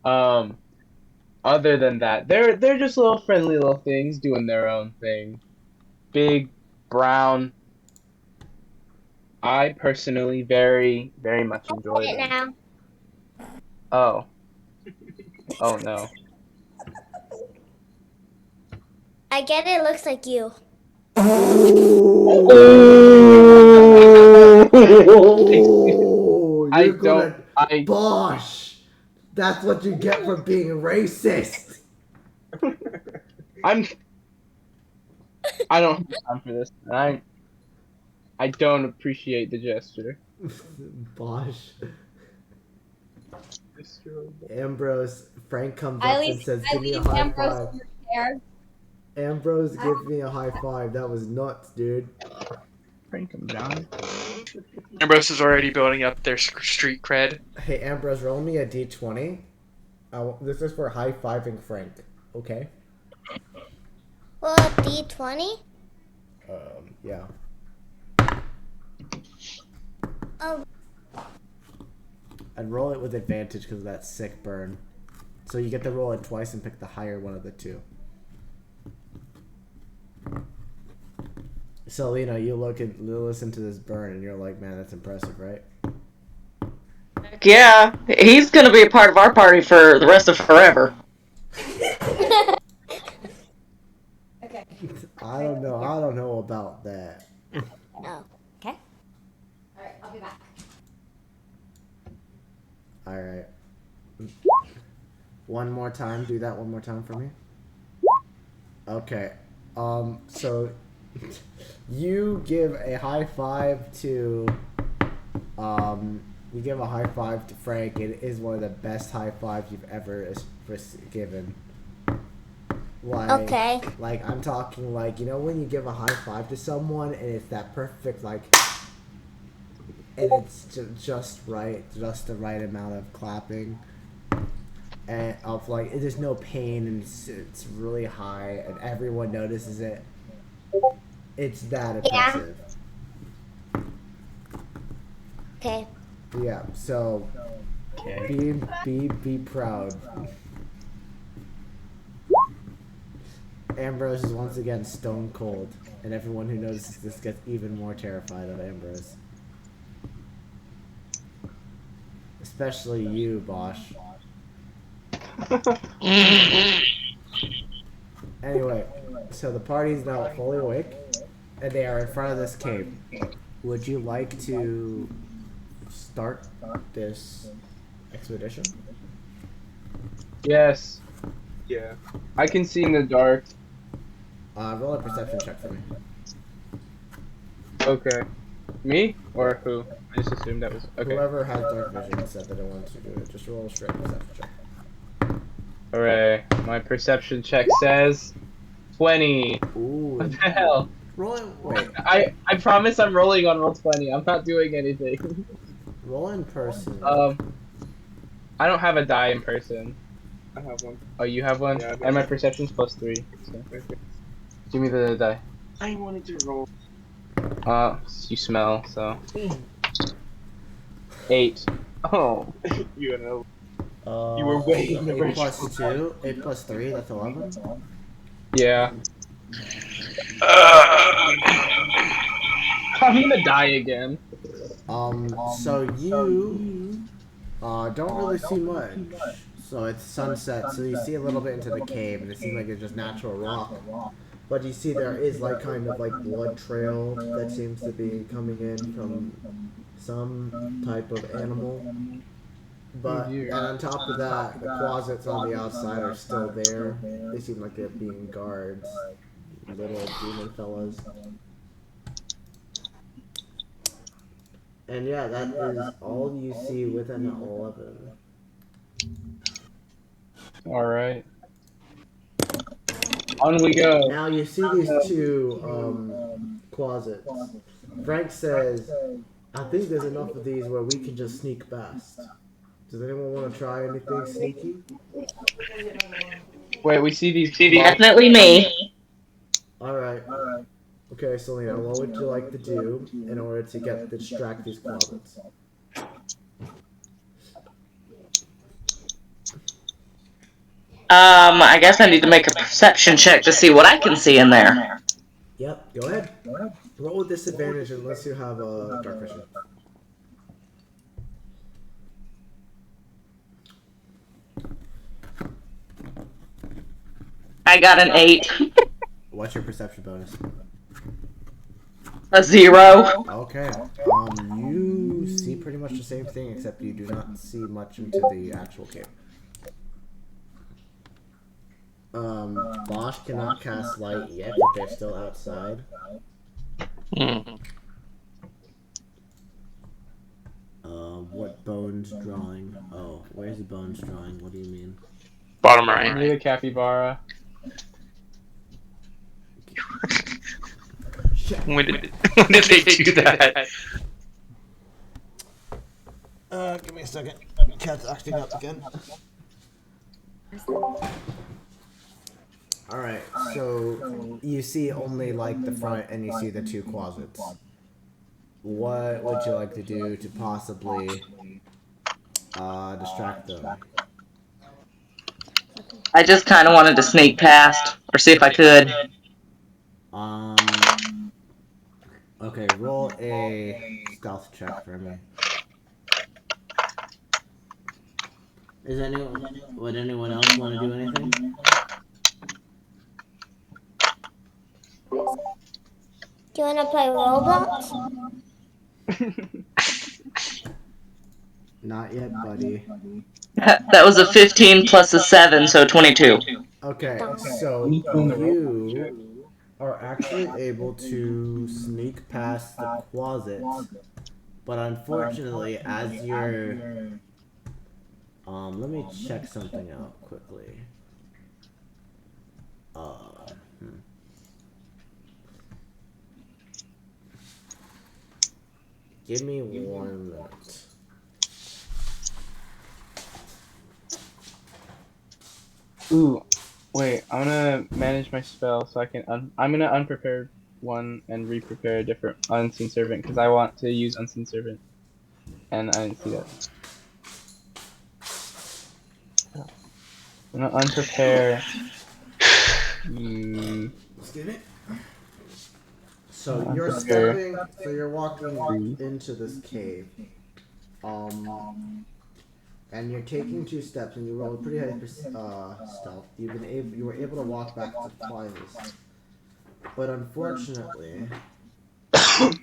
Other than that, they're just little friendly little things doing their own thing. Big, brown. I personally very, very much enjoy Get it them. now. Oh. Oh no. I get it. Looks like you. Oh, I you're don't. gonna I Bosh! That's what you get for being racist. I'm. I don't have time for this. I don't appreciate the gesture. Bosh. Ambrose, Frank comes up and says, "Give me a leave high Ambrose five." in your care. Ambrose, give me a high five. That was nuts, dude. Frank him down. Ambrose is already building up their street cred. Hey, Ambrose, roll me a d20. This is for high fiving Frank. Okay. Well, D20. Yeah. Oh, I'd roll it with advantage because of that sick burn. So you get to roll it twice and pick the higher one of the two. So, you know, you listen to this burn and you're like, man, that's impressive, right? Yeah, he's gonna be a part of our party for the rest of forever. Okay. I don't know about that. no. Okay. All right, I'll be back. Alright. One more time. Do that one more time for me. Okay. So you give a high five to You give a high five to Frank. It is one of the best high fives you've ever given. Okay. Like I'm talking like when you give a high five to someone and it's that perfect and it's just right, just the right amount of clapping, and of there's no pain and it's really high and everyone notices it. It's that Yeah. impressive. Okay. Yeah. So Okay. be proud. Ambrose is once again stone cold, and everyone who notices this gets even more terrified of Ambrose. Especially you, Bosch. Anyway, so the party's now fully awake, and they are in front of this cave. Would you like to start this expedition? Yes. Yeah. I can see in the dark. Roll a perception check for me. Okay. Me? Or who? I just assumed that was... Okay. Whoever has dark vision said that it wanted to do it. Just roll a straight perception check. Hooray. My perception check says 20. Ooh. What the hell? Roll it. Wait. I promise I'm rolling on roll 20. I'm not doing anything. Roll in person. I don't have a die in person. I have one. Oh, you have one? Yeah, I have And my one. perception's +3. So. Give me the die. I wanted to roll. You smell, so. 8. Oh. You know. You were way in the 8 range. plus 2, 8 plus 3, that's 11. Yeah. I'm gonna die again. So you don't really see much. So it's sunset, so you see a little bit into the cave, and it seems like it's just natural rock. But you see there is kind of blood trail that seems to be coming in from some type of animal. But and on top of that, the closets on the outside are still there. They seem like they're being guards, little demon fellas. And yeah, that is all you see with an 11. Alright. On we go. Now you see these two closets. Frank says, I think there's enough of these where we can just sneak past. Does anyone want to try anything sneaky? Wait, we see these. Definitely me. Alright. Okay, Selena, what would you like to do in order to distract these closets? I guess I need to make a perception check to see what I can see in there. Yep, go ahead. Roll with disadvantage unless you have dark vision. I got an 8. What's your perception bonus? A 0. Okay. You see pretty much the same thing, except you do not see much into the actual cave. Bosch cannot cast light yet, but they're still outside. What bones drawing? Oh, where's the bones drawing? What do you mean? Bottom Near right. the capybara. When did they do that? Give me a second. Cat's acting up again. Alright, so you see only the front and you see the two closets. What would you like to do to possibly distract them? I just kind of wanted to sneak past, or see if I could. Okay, roll a stealth check for me. Would anyone else want to do anything? Do you want to play Roblox? Not yet, buddy. That was a 15 plus a 7, so 22. Okay, so you are actually able to sneak past the closets But unfortunately, as you're let me check something out quickly. Hmm. Give me 1 minute. Ooh, wait. I'm gonna manage my spell so I can. I'm gonna unprepared one and re-prepare a different unseen servant because I want to use unseen servant, and I didn't see that. I'm gonna unprepare. Excuse me. So you're Unprepare. stepping. So you're walking into this cave. And you're taking 2 steps, and you roll a pretty high stealth. You were able to walk back to quietness, but unfortunately, just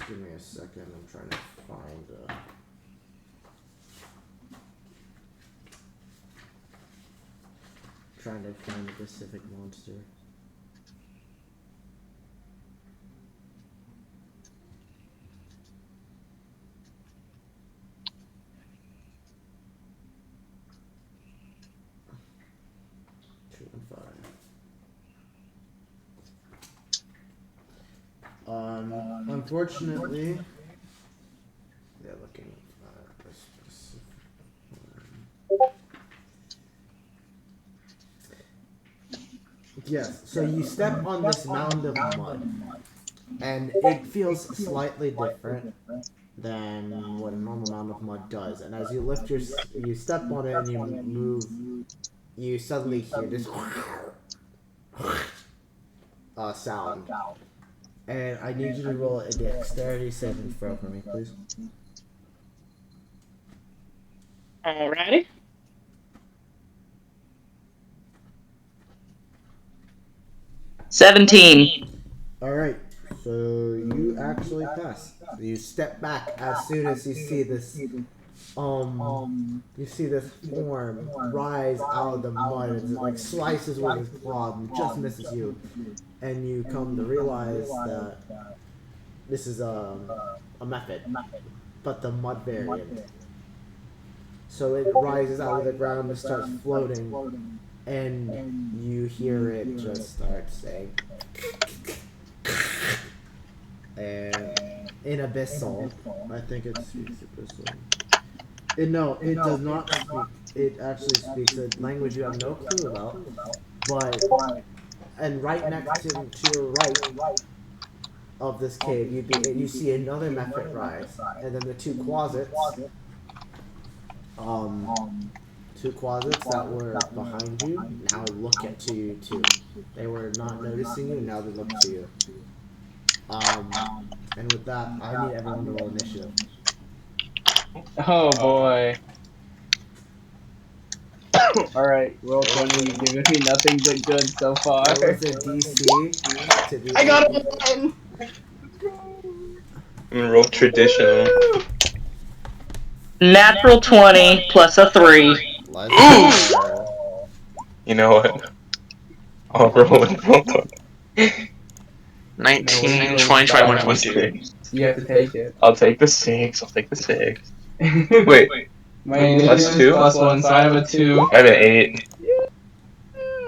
give me a second. I'm trying to find a specific monster. Unfortunately, they're looking at a specific one. Yes, so you step on this mound of mud, and it feels slightly different than what a normal mound of mud does. And as you step on it and you move, you suddenly hear this sound. And I need you to roll a dexterity saving throw for me, please. Alrighty. $17. Alright, so you actually pass. You step back as soon as you see this you see this form rise out of the mud as it like slices with its claw and just misses you. And you come to realize that this is a method, but the mud variant. So it rises out of the ground and starts floating, and you hear it just start saying, and in Abyssal, I think it speaks Abyssal. No, it does not speak. It actually speaks a language you have no clue about, but and right next to your right of this cave, you see another Mephit rise, and then the two closets that were behind you now look at you too. They were not noticing you, now they look to you. And with that, I need everyone to roll initiative. Oh boy. Alright, roll 20. You're giving me nothing but good so far. What was the DC to be? I got a 1! I'm gonna roll traditional. Natural 20 plus a 3. Let's go. You know what? I'll roll it. 19, 20, 21, 22. You have to take it. I'll take the 6. I'll take the 6. Wait. Wait, My initiative is two? +1, so I have a 2. I have an 8.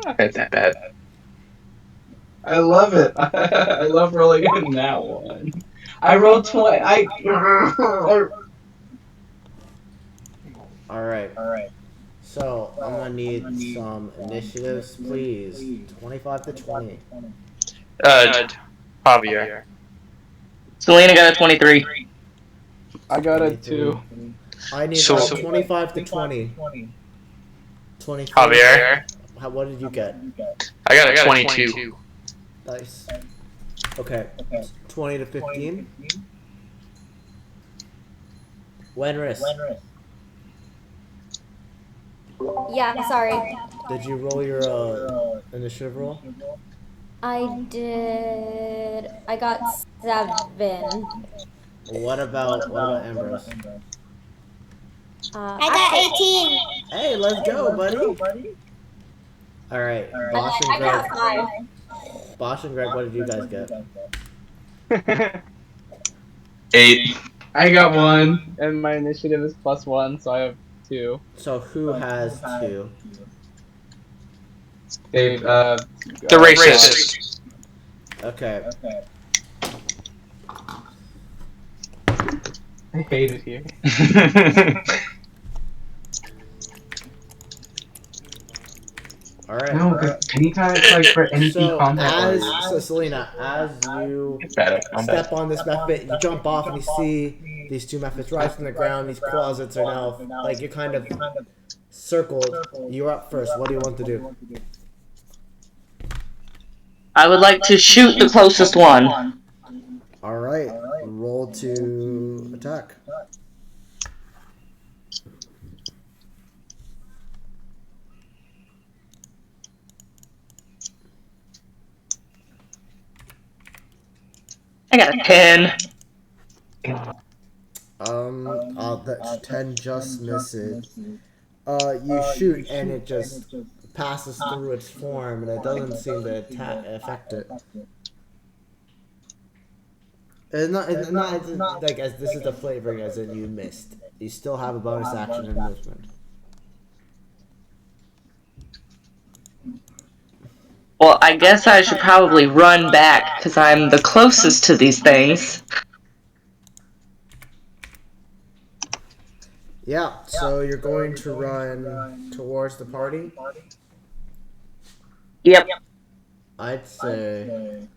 Not that bad. I love it. I love rolling in that one. I rolled 20. Alright. So, I'm gonna need some initiatives, please. 25 to 20. Javier. Selena got a 23. I got a 2. I need So- 25 to 20. 23. Javier. What did you get? I got a 22. Nice. Okay. 20 to 15. Wenris, Yeah, sorry. did you roll your initiative roll? I did. I got 7. What about Ambrose? I got 18. Hey, let's go, buddy. All right, Bosch and I got Greg. 5. Bosch and Greg, what did you guys get? 8. I got 1, and my initiative is +1, so I have 2. So who has 2? Dave, The racist. Okay. I hate it here. All right. No, because anytime it's like for NC So combat, so Selena, as you Bad at combat. step on this mephit, you jump off and you see these 2 mephits rise from the ground. These closets are now like you're kind of circled. You're up first. What do you want to do? I would like to shoot the closest one. All right. Roll to attack. I got a 10. That 10 just misses. You shoot and it just passes through its form, and it doesn't seem to affect it. It's not like as this is the flavoring as in you missed. You still have a bonus action and movement. Well, I guess I should probably run back because I'm the closest to these things. Yeah, so you're going to run towards the party? Yep. I'd say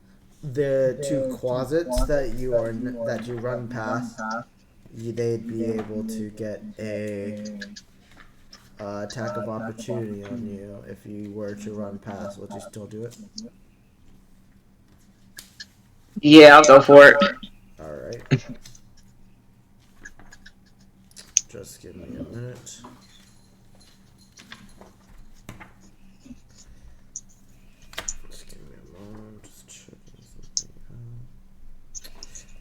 the 2 closets that you run past, they'd be able to get a attack of opportunity on you if you were to run past. Would you still do it? Yeah, I'll go for it. All right. Just give me a minute. Just give me a moment. Just checking something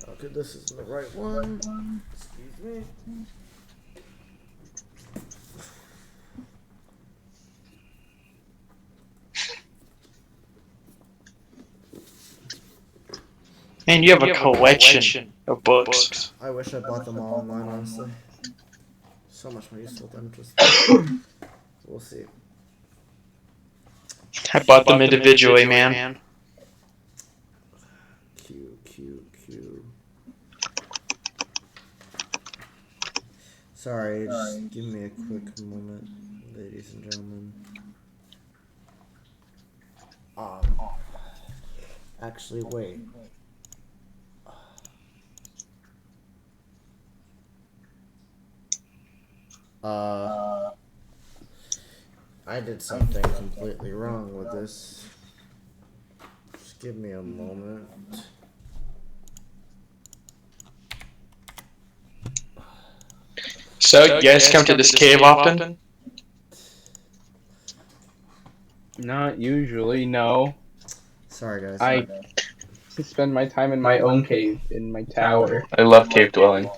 out. Okay, this isn't the right one. Excuse me. And you have a collection of books. I wish I bought them all online, honestly. So much more useful than just. We'll see. I bought them individually, man. Q. Sorry, just give me a quick moment, ladies and gentlemen. Actually, wait. I did something completely wrong with this. Just give me a moment. So, you guys come to this cave often? Not usually, no. Sorry, guys. I spend my time in my own cave, in my tower. I love cave dwelling.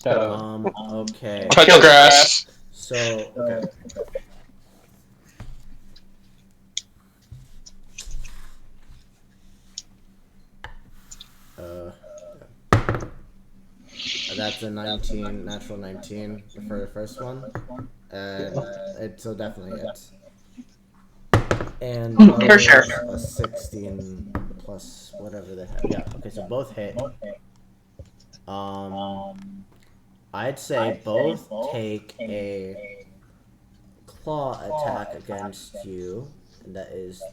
Shut up. Okay. Touch grass. So, okay. That's a 19, natural 19 for the first one. And so definitely hits. And For sure. A 16 plus whatever they have. Yeah, okay, so both hit. I'd say both take a claw attack against you. And that is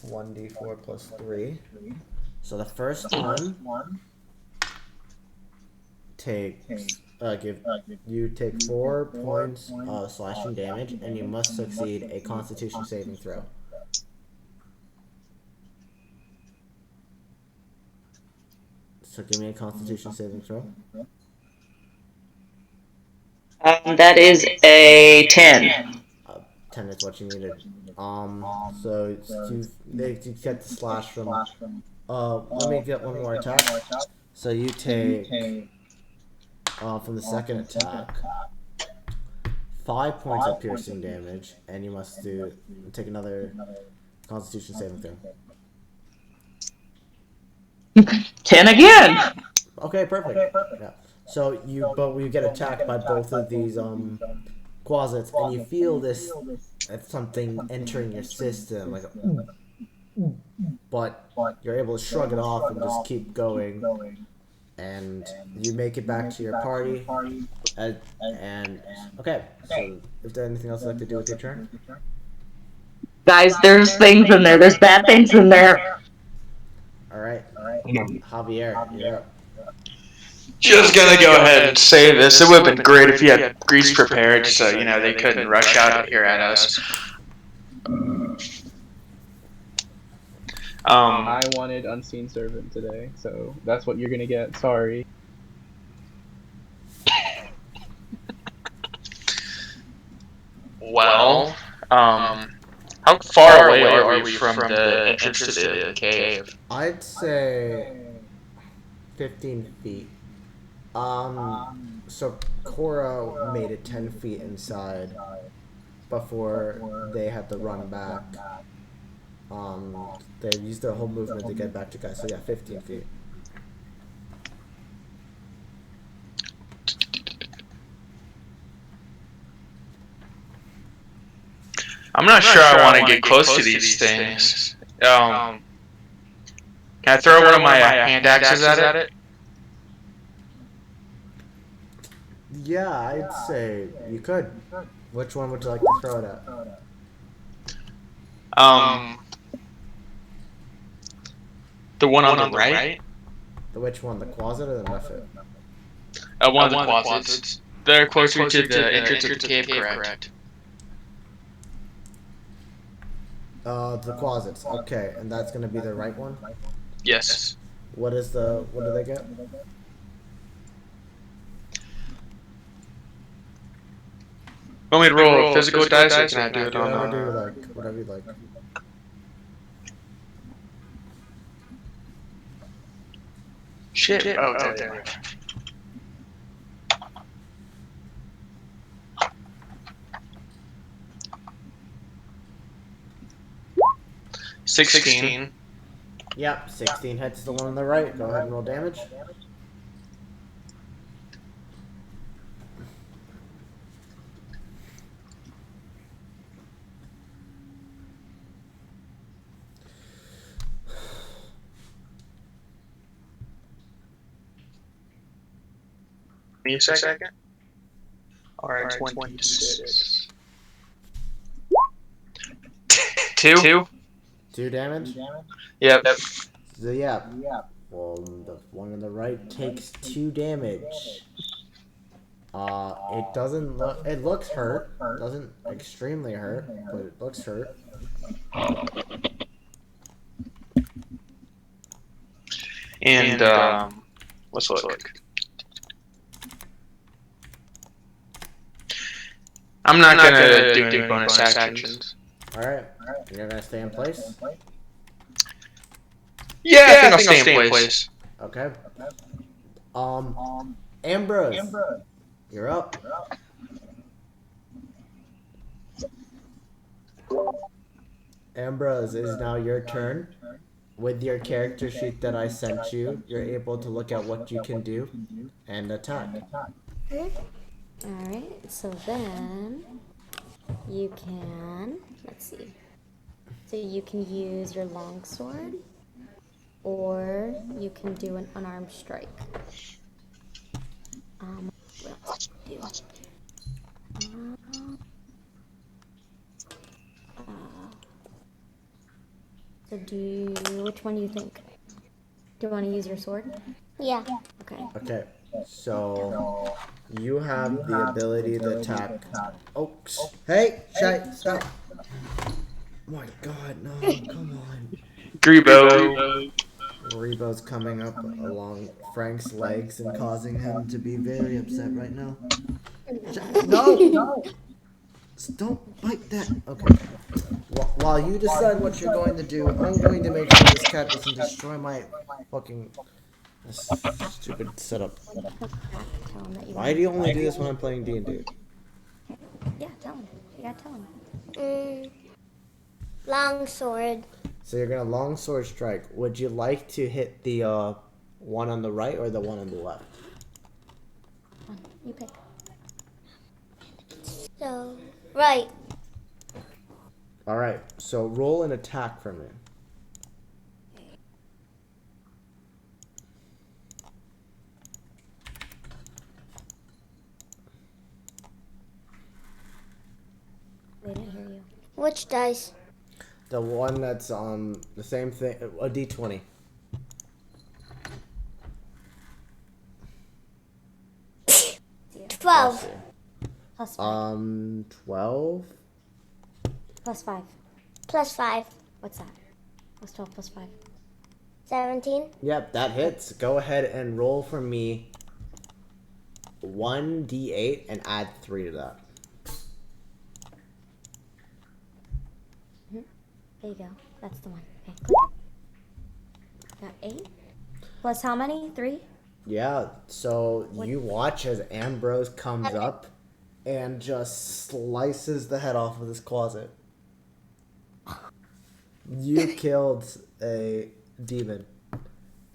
1d4 plus 3. So the first one takes you take 4 points of slashing damage, and you must succeed a Constitution saving throw. So give me a Constitution saving throw. That is a 10. 10 is what you needed. So you get the slash from. Let me get one more attack. So you take from the second attack 5 points of piercing damage, and you must take another Constitution saving throw. 10 again. Okay, perfect. Yeah. So we get attacked by both of these closets, and you feel this something entering your system, like, but you're able to shrug it off and just keep going, and you make it back to your party, and, and okay. So, is there anything else you'd like to do with your turn? Guys, there's things in there. There's bad things in there. All right, No. Javier, you're up. Just gonna go ahead and say this. It would have been great if you had grease prepared, so they couldn't rush out here at us. I wanted Unseen Servant today, so that's what you're gonna get. Sorry. Well, how far away are we from the entrance to the cave? I'd say 15 feet. So Cora made it 10 feet inside before they had to run back. They used their whole movement to get back to guys. So yeah, 15 feet. I'm not sure I want to get close to these things. Can I throw one of my hand axes at it? Yeah, I'd say you could. Which one would you like to throw it at? The one on the right? The which one? The closet or the method? One of the closets. They're closer to the entrance of the cave, correct? The closets. Okay, and that's gonna be the right one. Yes. What do they get? Want me to roll physical dice, or can I do it on Whatever you like. Shit. Oh, there we go. 16. Yep, 16 hits the one on the right. Go ahead and roll damage. Give me a second. Alright, 26. 2? 2 damage? Yep. So yeah. Well, the one on the right takes 2 damage. It doesn't look. It looks hurt. Doesn't extremely hurt, but it looks hurt. And let's look. I'm not gonna do any bonus actions. Alright. You're gonna stay in place? Yeah, I think I'll stay in place. Okay. Ambrose. You're up. Ambrose, it is now your turn. With your character sheet that I sent you, you're able to look at what you can do and attack. Alright, so then you can, let's see. So you can use your longsword, or you can do an unarmed strike. What else do you do? So which one do you think? Do you want to use your sword? Yeah. Okay. Okay, so you have the ability to attack. Oh, hey, Shy, stop! Oh my God, no, come on. Greebo. Rebo's coming up along Frank's legs and causing him to be very upset right now. No! Don't bite that. Okay. While you decide what you're going to do, I'm going to make sure this cat doesn't destroy my fucking stupid setup. Why do you only do this when I'm playing D&D? Yeah, tell him. You gotta tell him. Long sword. So you're gonna longsword strike. Would you like to hit the One on the right or the one on the left? You pick. So, right. All right. So roll an attack for me. They didn't hear you. Which dice? The one that's the same thing. A D20. Yeah. 12. Plus 5. 12. Plus 5. Plus 5. What's that? What's 12 plus 5? 17. Yep, that hits. Go ahead and roll for me 1d8 and add 3 to that. There you go. That's the one. Okay, click. Got 8. Plus how many? 3? Yeah, so you watch as Ambrose comes up and just slices the head off of this closet. You killed a demon.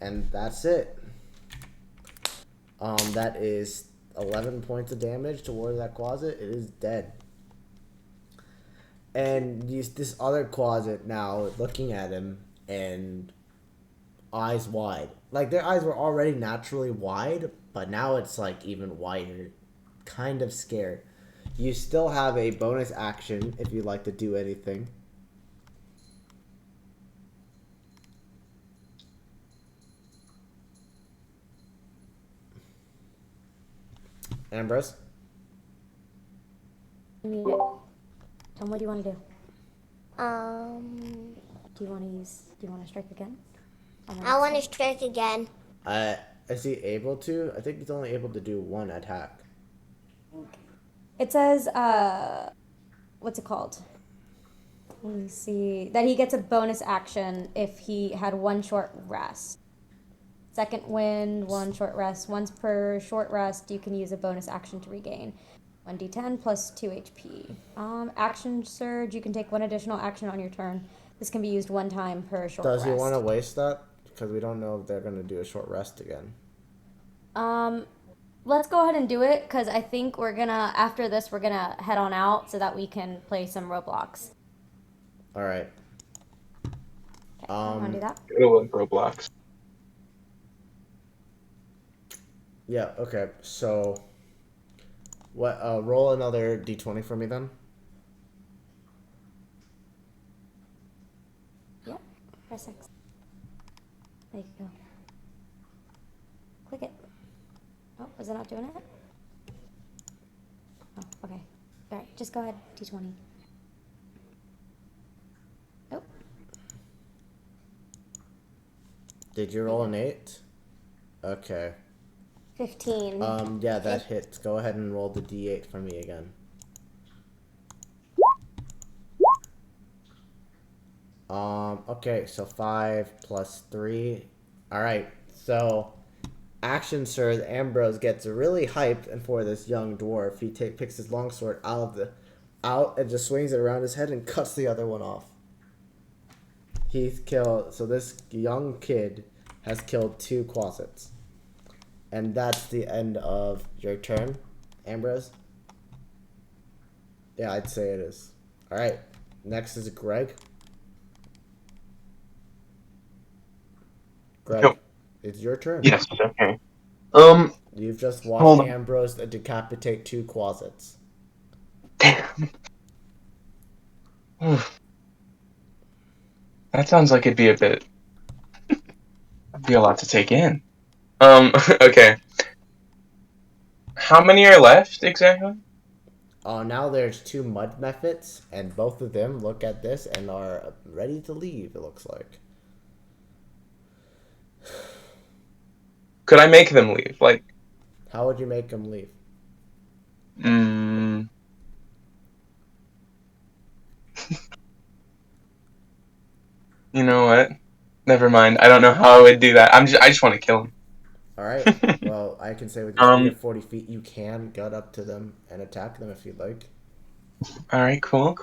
And that's it. That is 11 points of damage towards that closet. It is dead. And this other closet now looking at him and eyes wide. Like their eyes were already naturally wide, but now it's like even wider. Kind of scared. You still have a bonus action if you'd like to do anything. Ambrose? You need it. Tell me what do you want to do? Um, Do you want to strike again? I want to strike again. Is he able to? I think he's only able to do one attack. It says, what's it called? Let me see. That he gets a bonus action if he had one short rest. Second wind, one short rest. Once per short rest, you can use a bonus action to regain 1d10 plus 2 HP. Action surge, you can take one additional action on your turn. This can be used one time per short rest. Does he want to waste that? Because we don't know if they're going to do a short rest again. Let's go ahead and do it, because I think after this, we're gonna head on out so that we can play some Roblox. All right. Okay, want to do that? Go to Roblox. Yeah, okay. So, what? Roll another d20 for me then. Yep. Press X. There you go. Click it. Oh, is it not doing it? Oh, okay. All right, just go ahead. D20. Oh. Did you roll an 8? Okay. 15. Yeah, that hits. Go ahead and roll the d8 for me again. Okay, so 5 plus 3. Alright, so action surge, Ambrose gets really hyped, and for this young dwarf, he picks his longsword out and just swings it around his head and cuts the other one off. So this young kid has killed 2 closets. And that's the end of your turn, Ambrose. Yeah, I'd say it is. Alright, next is Greg. Greg, Yep. it's your turn. Yes. Okay. You've just Hold watched on. Ambrose decapitate 2 closets. Damn. That sounds like it'd be a lot to take in. Okay. How many are left exactly? Now there's 2 mud methods, and both of them look at this and are ready to leave, it looks like. Could I make them leave? Like, How would you make them leave? You know what? Never mind. I don't know how I would do that. I just want to kill him. Alright, well, I can say with your speed of 40 feet, you can gut up to them and attack them if you'd like. Alright, cool.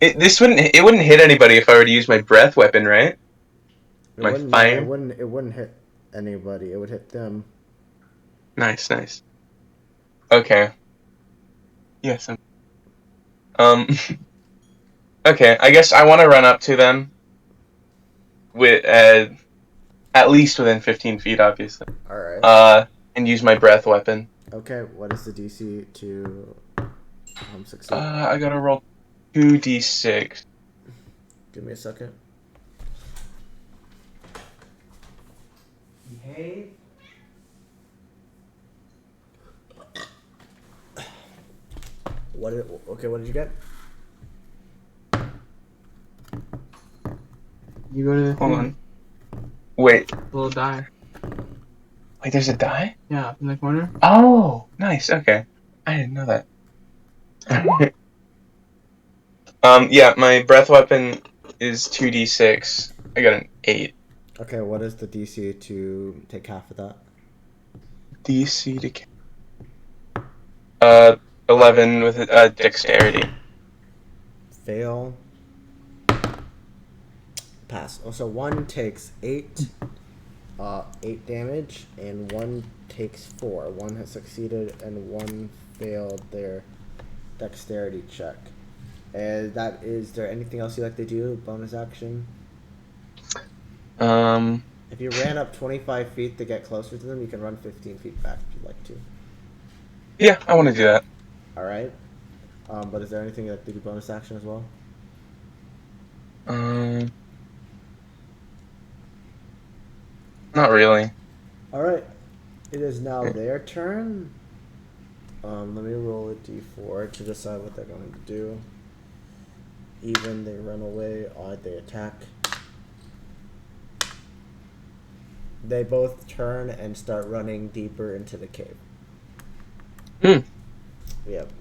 It wouldn't hit anybody if I were to use my breath weapon, right? It My wouldn't. No, fire. It wouldn't hit anybody. It would hit them. Nice. Okay. Yes. Um. Okay. I guess I want to run up to them with at least within 15 feet, obviously. All right. And use my breath weapon. Okay. What is the DC to succeed? I gotta roll 2d6. Give me a second. Behave. What did you get? You go to the Hold thing, on. Wait. little die. Wait, there's a die? Yeah, in the corner. Oh, nice. Okay. I didn't know that. Yeah, my breath weapon is 2d6. I got an 8. Okay, what is the DC to take half of that? DC to 11 with dexterity. Fail. Pass. Oh, so one takes 8 damage, and one takes 4. One has succeeded, and one failed their dexterity check. And that is there anything else you like to do? Bonus action? If you ran up 25 feet to get closer to them, you can run 15 feet back if you'd like to. Yeah, I want to do that. Alright. But is there anything you like to do bonus action as well? Not really. Alright. It is now their turn. Let me roll a d4 to decide what they're going to do. Even they run away, odd they attack. They both turn and start running deeper into the cave. Yep.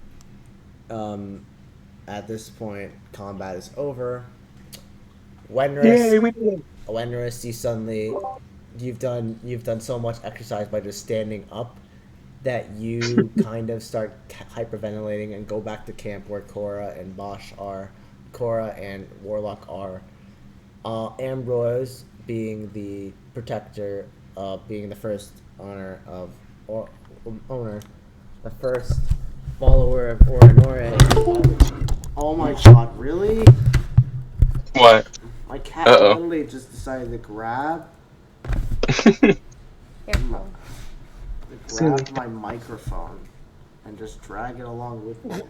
At this point, combat is over. Wenris, you suddenly you've done so much exercise by just standing up that you kind of start hyperventilating and go back to camp where Cora and Bosch are. Cora and Warlock are. Ambrose, being the protector, being the first owner, the first follower of Orinore. Oh my god, really? What? My cat literally just decided to grab my microphone and just drag it along with me.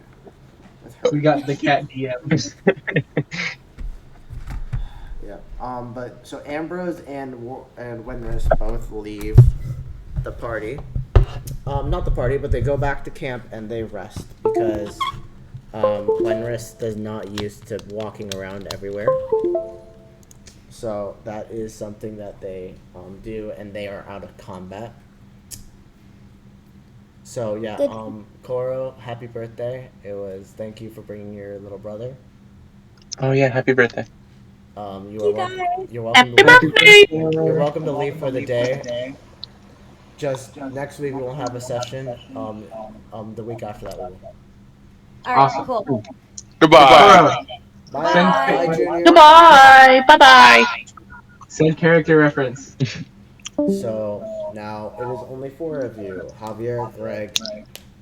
We got the cat DMs. Yeah. But so Ambrose and Wenris both leave the party. Not the party, but they go back to camp and they rest because Wenris does not used to walking around everywhere. So that is something that they do, and they are out of combat. So yeah, Koro, happy birthday! Thank you for bringing your little brother. Oh yeah, happy birthday. You're welcome to leave for the day. Just next week we won't have a session. The week after that we will. Alright, Awesome. cool. Goodbye. Bye, Junior. Goodbye. Bye bye. Send character reference. So now it is only 4 of you: Javier, Greg,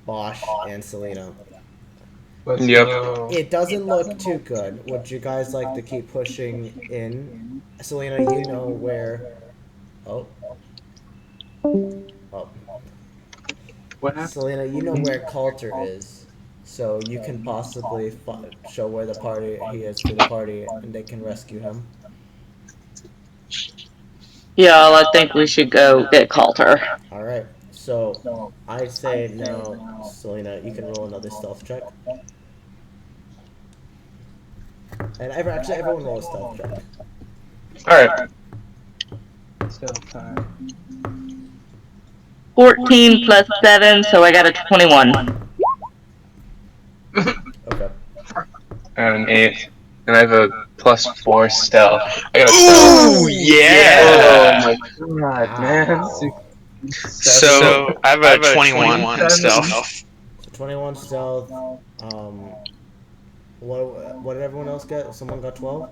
Bosch, and Selena. Let's Yep. go. It doesn't look too good. Would you guys like to keep pushing in? Selena, you know where. Oh. What happened? Selena, you know where Coulter is. So you can possibly show where he is to the party, and they can rescue him. Yeah, I think we should go get Coulter. Alright, so I say now, Selena, you can roll another stealth check. And everyone roll a stealth check. Alright. Still time. 14 plus 7, so I got a 21. Okay. I have an 8, and I have a +4 stealth. I got a Ooh, yeah. Oh my god, man. So I have a 21 in stealth. So 21 stealth. What did everyone else get? Someone got 12?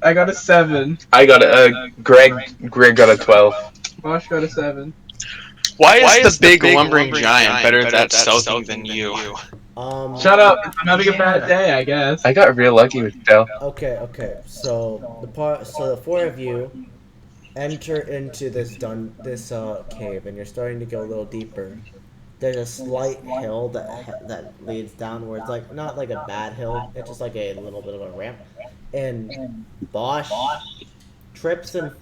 I got a 7. I got a Greg got a 12. Bosch got a 7. Why is the big lumbering giant better at stealthing than you? Shut up! I'm having a bad day, I guess. I got real lucky with Dell. Okay. So the four of you enter into this cave, and you're starting to go a little deeper. There's a slight hill that leads downwards, like not like a bad hill. It's just like a little bit of a ramp, and Bosch trips and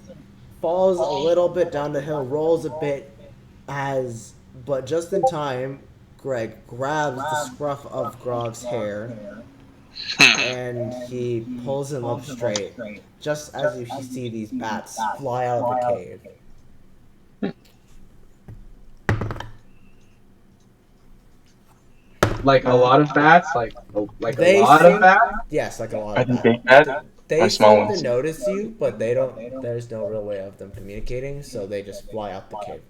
falls a little bit down the hill, rolls a bit, but just in time, Greg grabs the scruff of Grog's hair and he pulls him up straight, just as you see these bats fly out of the cave. Like a lot of bats? Like a They lot seem, of bats? yes, like a lot Are of they bats. big bad? They Or small seem ones? to notice you, but they don't. There's no real way of them communicating, so they just fly out the cave.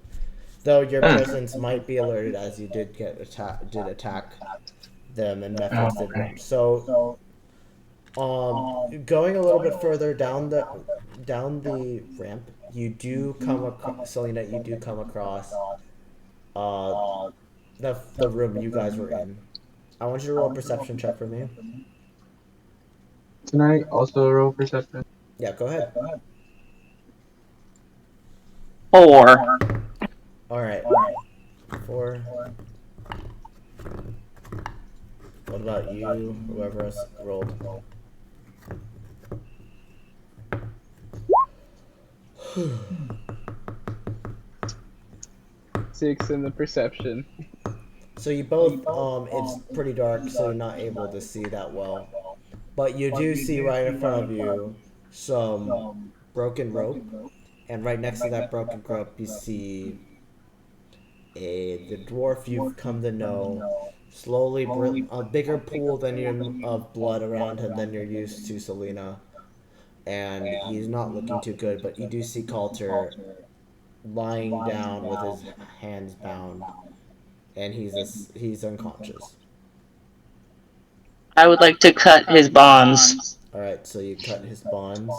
Though your presence might be alerted as you did attack them and methods did run. So, going a little bit further down the ramp, you do come across Selena. You do come across the room you guys were in. I want you to roll a perception check for me. Tonight, also roll perception. Yeah, go ahead. 4. All right. 4. What about you? Whoever else rolled. 6 in the perception. So you both, it's pretty dark, so you're not able to see that well. But you do see right in front of you some broken rope, and right next to that broken rope you see the dwarf you've come to know slowly a bigger pool of blood around him than you're used to, Selena. And he's not looking too good, but you do see Coulter lying down with his hands bound, and he's unconscious. I would like to cut his bonds. All right, so you cut his bonds,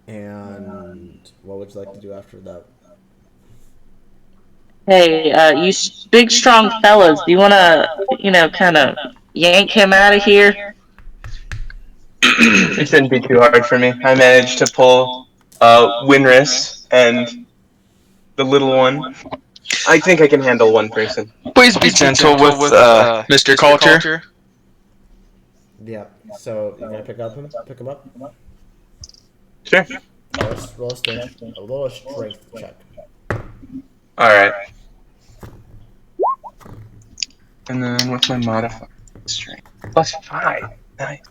and what would you like to do after that? Hey, you big strong fellas, do you want to, kind of yank him out of here? It shouldn't be too hard for me. I managed to pull Winrus and the little one. I think I can handle one person. Please be gentle with Mr. Culture. Yeah. So you're gonna pick him up. Sure. Roll a little strength check. All right. And then what's my modifier? Strength +5. Nice.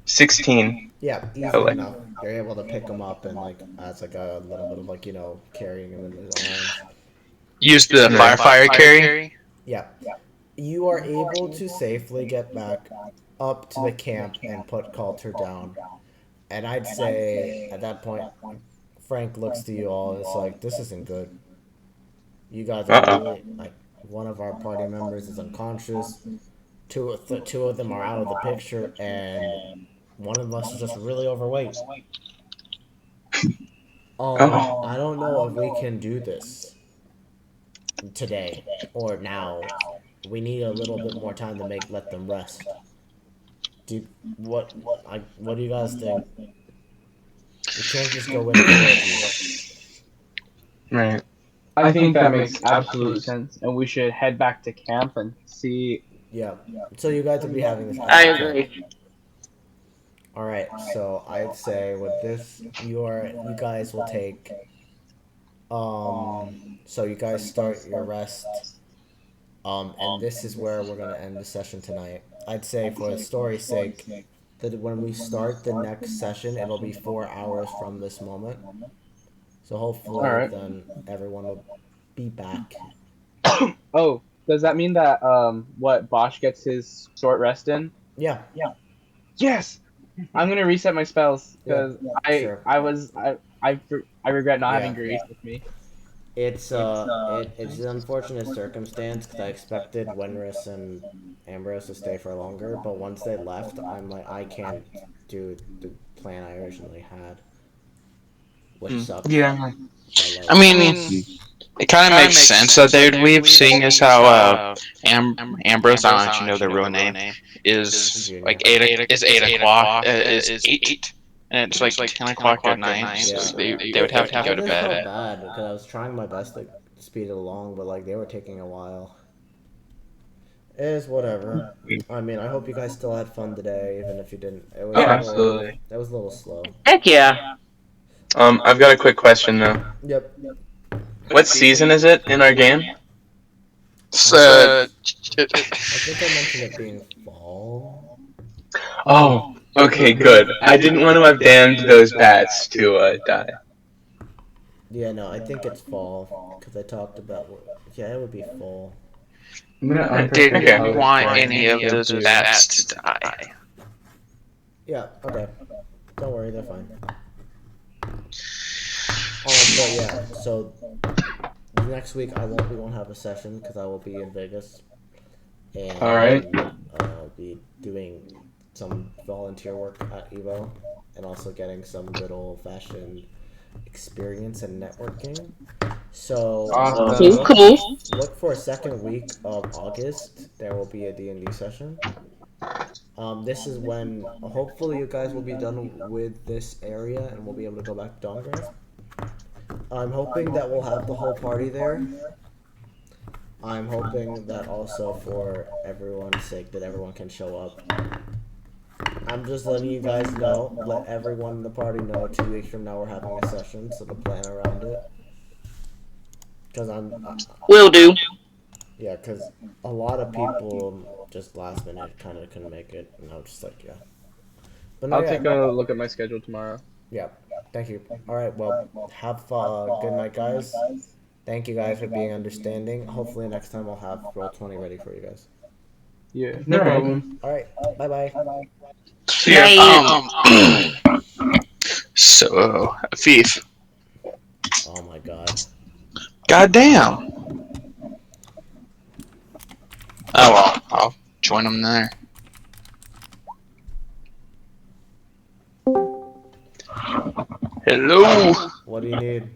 16. Yeah, easy enough. You're able to pick him up and as a little bit of carrying him in his arms. Use the firefighter carry. Yeah. You are able to safely get back up to the camp and put Coulter down. And I'd say at that point, Frank looks to you all and it's like, this isn't good. You guys are really, one of our party members is unconscious. Two of them are out of the picture, and one of us is just really overweight. I don't know if we can do this today or now. We need a little bit more time to let them rest. What do you guys think? We can't just go in with you. Right. I think that makes absolute sense, and we should head back to camp and see. Yeah. So you guys will be having this. I agree. All right. So I'd say with this, you guys will take. So you guys start your rest. And this is where we're gonna end the session tonight. I'd say for the story's sake, that when we start the next session, it'll be 4 hours from this moment. So hopefully, then everyone will be back. Oh, does that mean that Bosch gets his short rest in? Yeah. Yes. I'm gonna reset my spells because Sure. I regret not having Grace with me. It's an unfortunate circumstance because I expected Winrus and Ambrose to stay for longer, but once they left, I'm like, I can't do the plan I originally had, which sucks. Yeah. But like, I mean, it kind of makes sense that they would leave, seeing as how Ambrose, I don't actually know their real name, is Junior. like 8 o'clock, is 8, and it's like 10 o'clock at night. Yeah. So they would have to go to I bed. felt bad because I was trying my best to speed it along, but like they were taking a while. It is whatever. I mean, I hope you guys still had fun today, even if you didn't. It was Oh, absolutely. That was a little slow. Heck yeah. I've got a quick question though. Yep. What season is it in our game? So, I think I mentioned it being fall. Oh, okay, good. I didn't want to have damned those bats to die. Yeah, no, I think it's fall because I talked about. Yeah, it would be fall. I didn't want any of those bats to die. Yeah. Okay. Don't worry, they're fine. But yeah, so next week we won't have a session because I will be in Vegas, and All right. I'll be doing some volunteer work at Evo, and also getting some good old fashioned experience and networking. So Cool. look for a second week of August. There will be a D&D session. This is when hopefully you guys will be done with this area and we'll be able to go back to Dawngrass. I'm hoping that we'll have the whole party there. I'm hoping that also for everyone's sake that everyone can show up. I'm just letting you guys know, let everyone in the party know 2 weeks from now we're having a session, so to plan around it. Because Will do. Yeah, because a lot of people just last minute kind of couldn't make it, and I was just like, yeah. But no, I'll yeah. take a look at my schedule tomorrow. Yeah, thank you. All right, well, have good night, guys. Thank you guys for being understanding. Hopefully next time I'll have Roll20 ready for you guys. Yeah, no problem. All right, bye-bye. See ya. So, Afif. Oh my god. Goddamn. Oh well, I'll join them there. Hello. What do you need?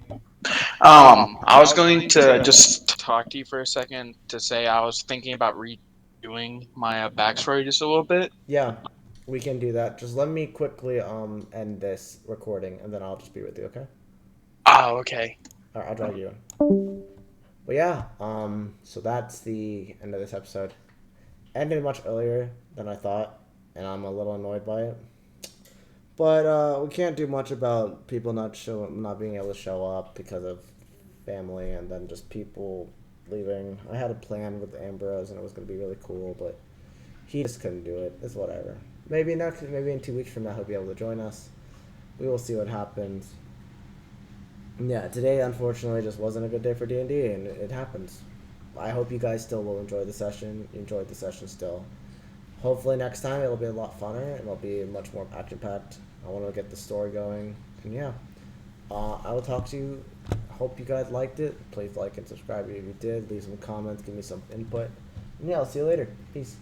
I was going to just talk to you for a second to say I was thinking about redoing my backstory just a little bit. Yeah, we can do that. Just let me quickly end this recording, and then I'll just be with you, okay? Oh, okay. All right, I'll drag you in. But yeah, so that's the end of this episode. Ended much earlier than I thought, and I'm a little annoyed by it. But we can't do much about people not being able to show up because of family, and then just people leaving. I had a plan with Ambrose, and it was gonna be really cool, but he just couldn't do it. It's whatever. Maybe in 2 weeks from now he'll be able to join us. We will see what happens. Yeah, today unfortunately just wasn't a good day for D&D, and it happens. I hope you guys still will enjoy the session. You enjoyed the session still. Hopefully next time it'll be a lot funner and it'll be much more action-packed. I want to get the story going, and yeah. I will talk to you. Hope you guys liked it. Please like and subscribe if you did. Leave some comments. Give me some input. And yeah, I'll see you later. Peace.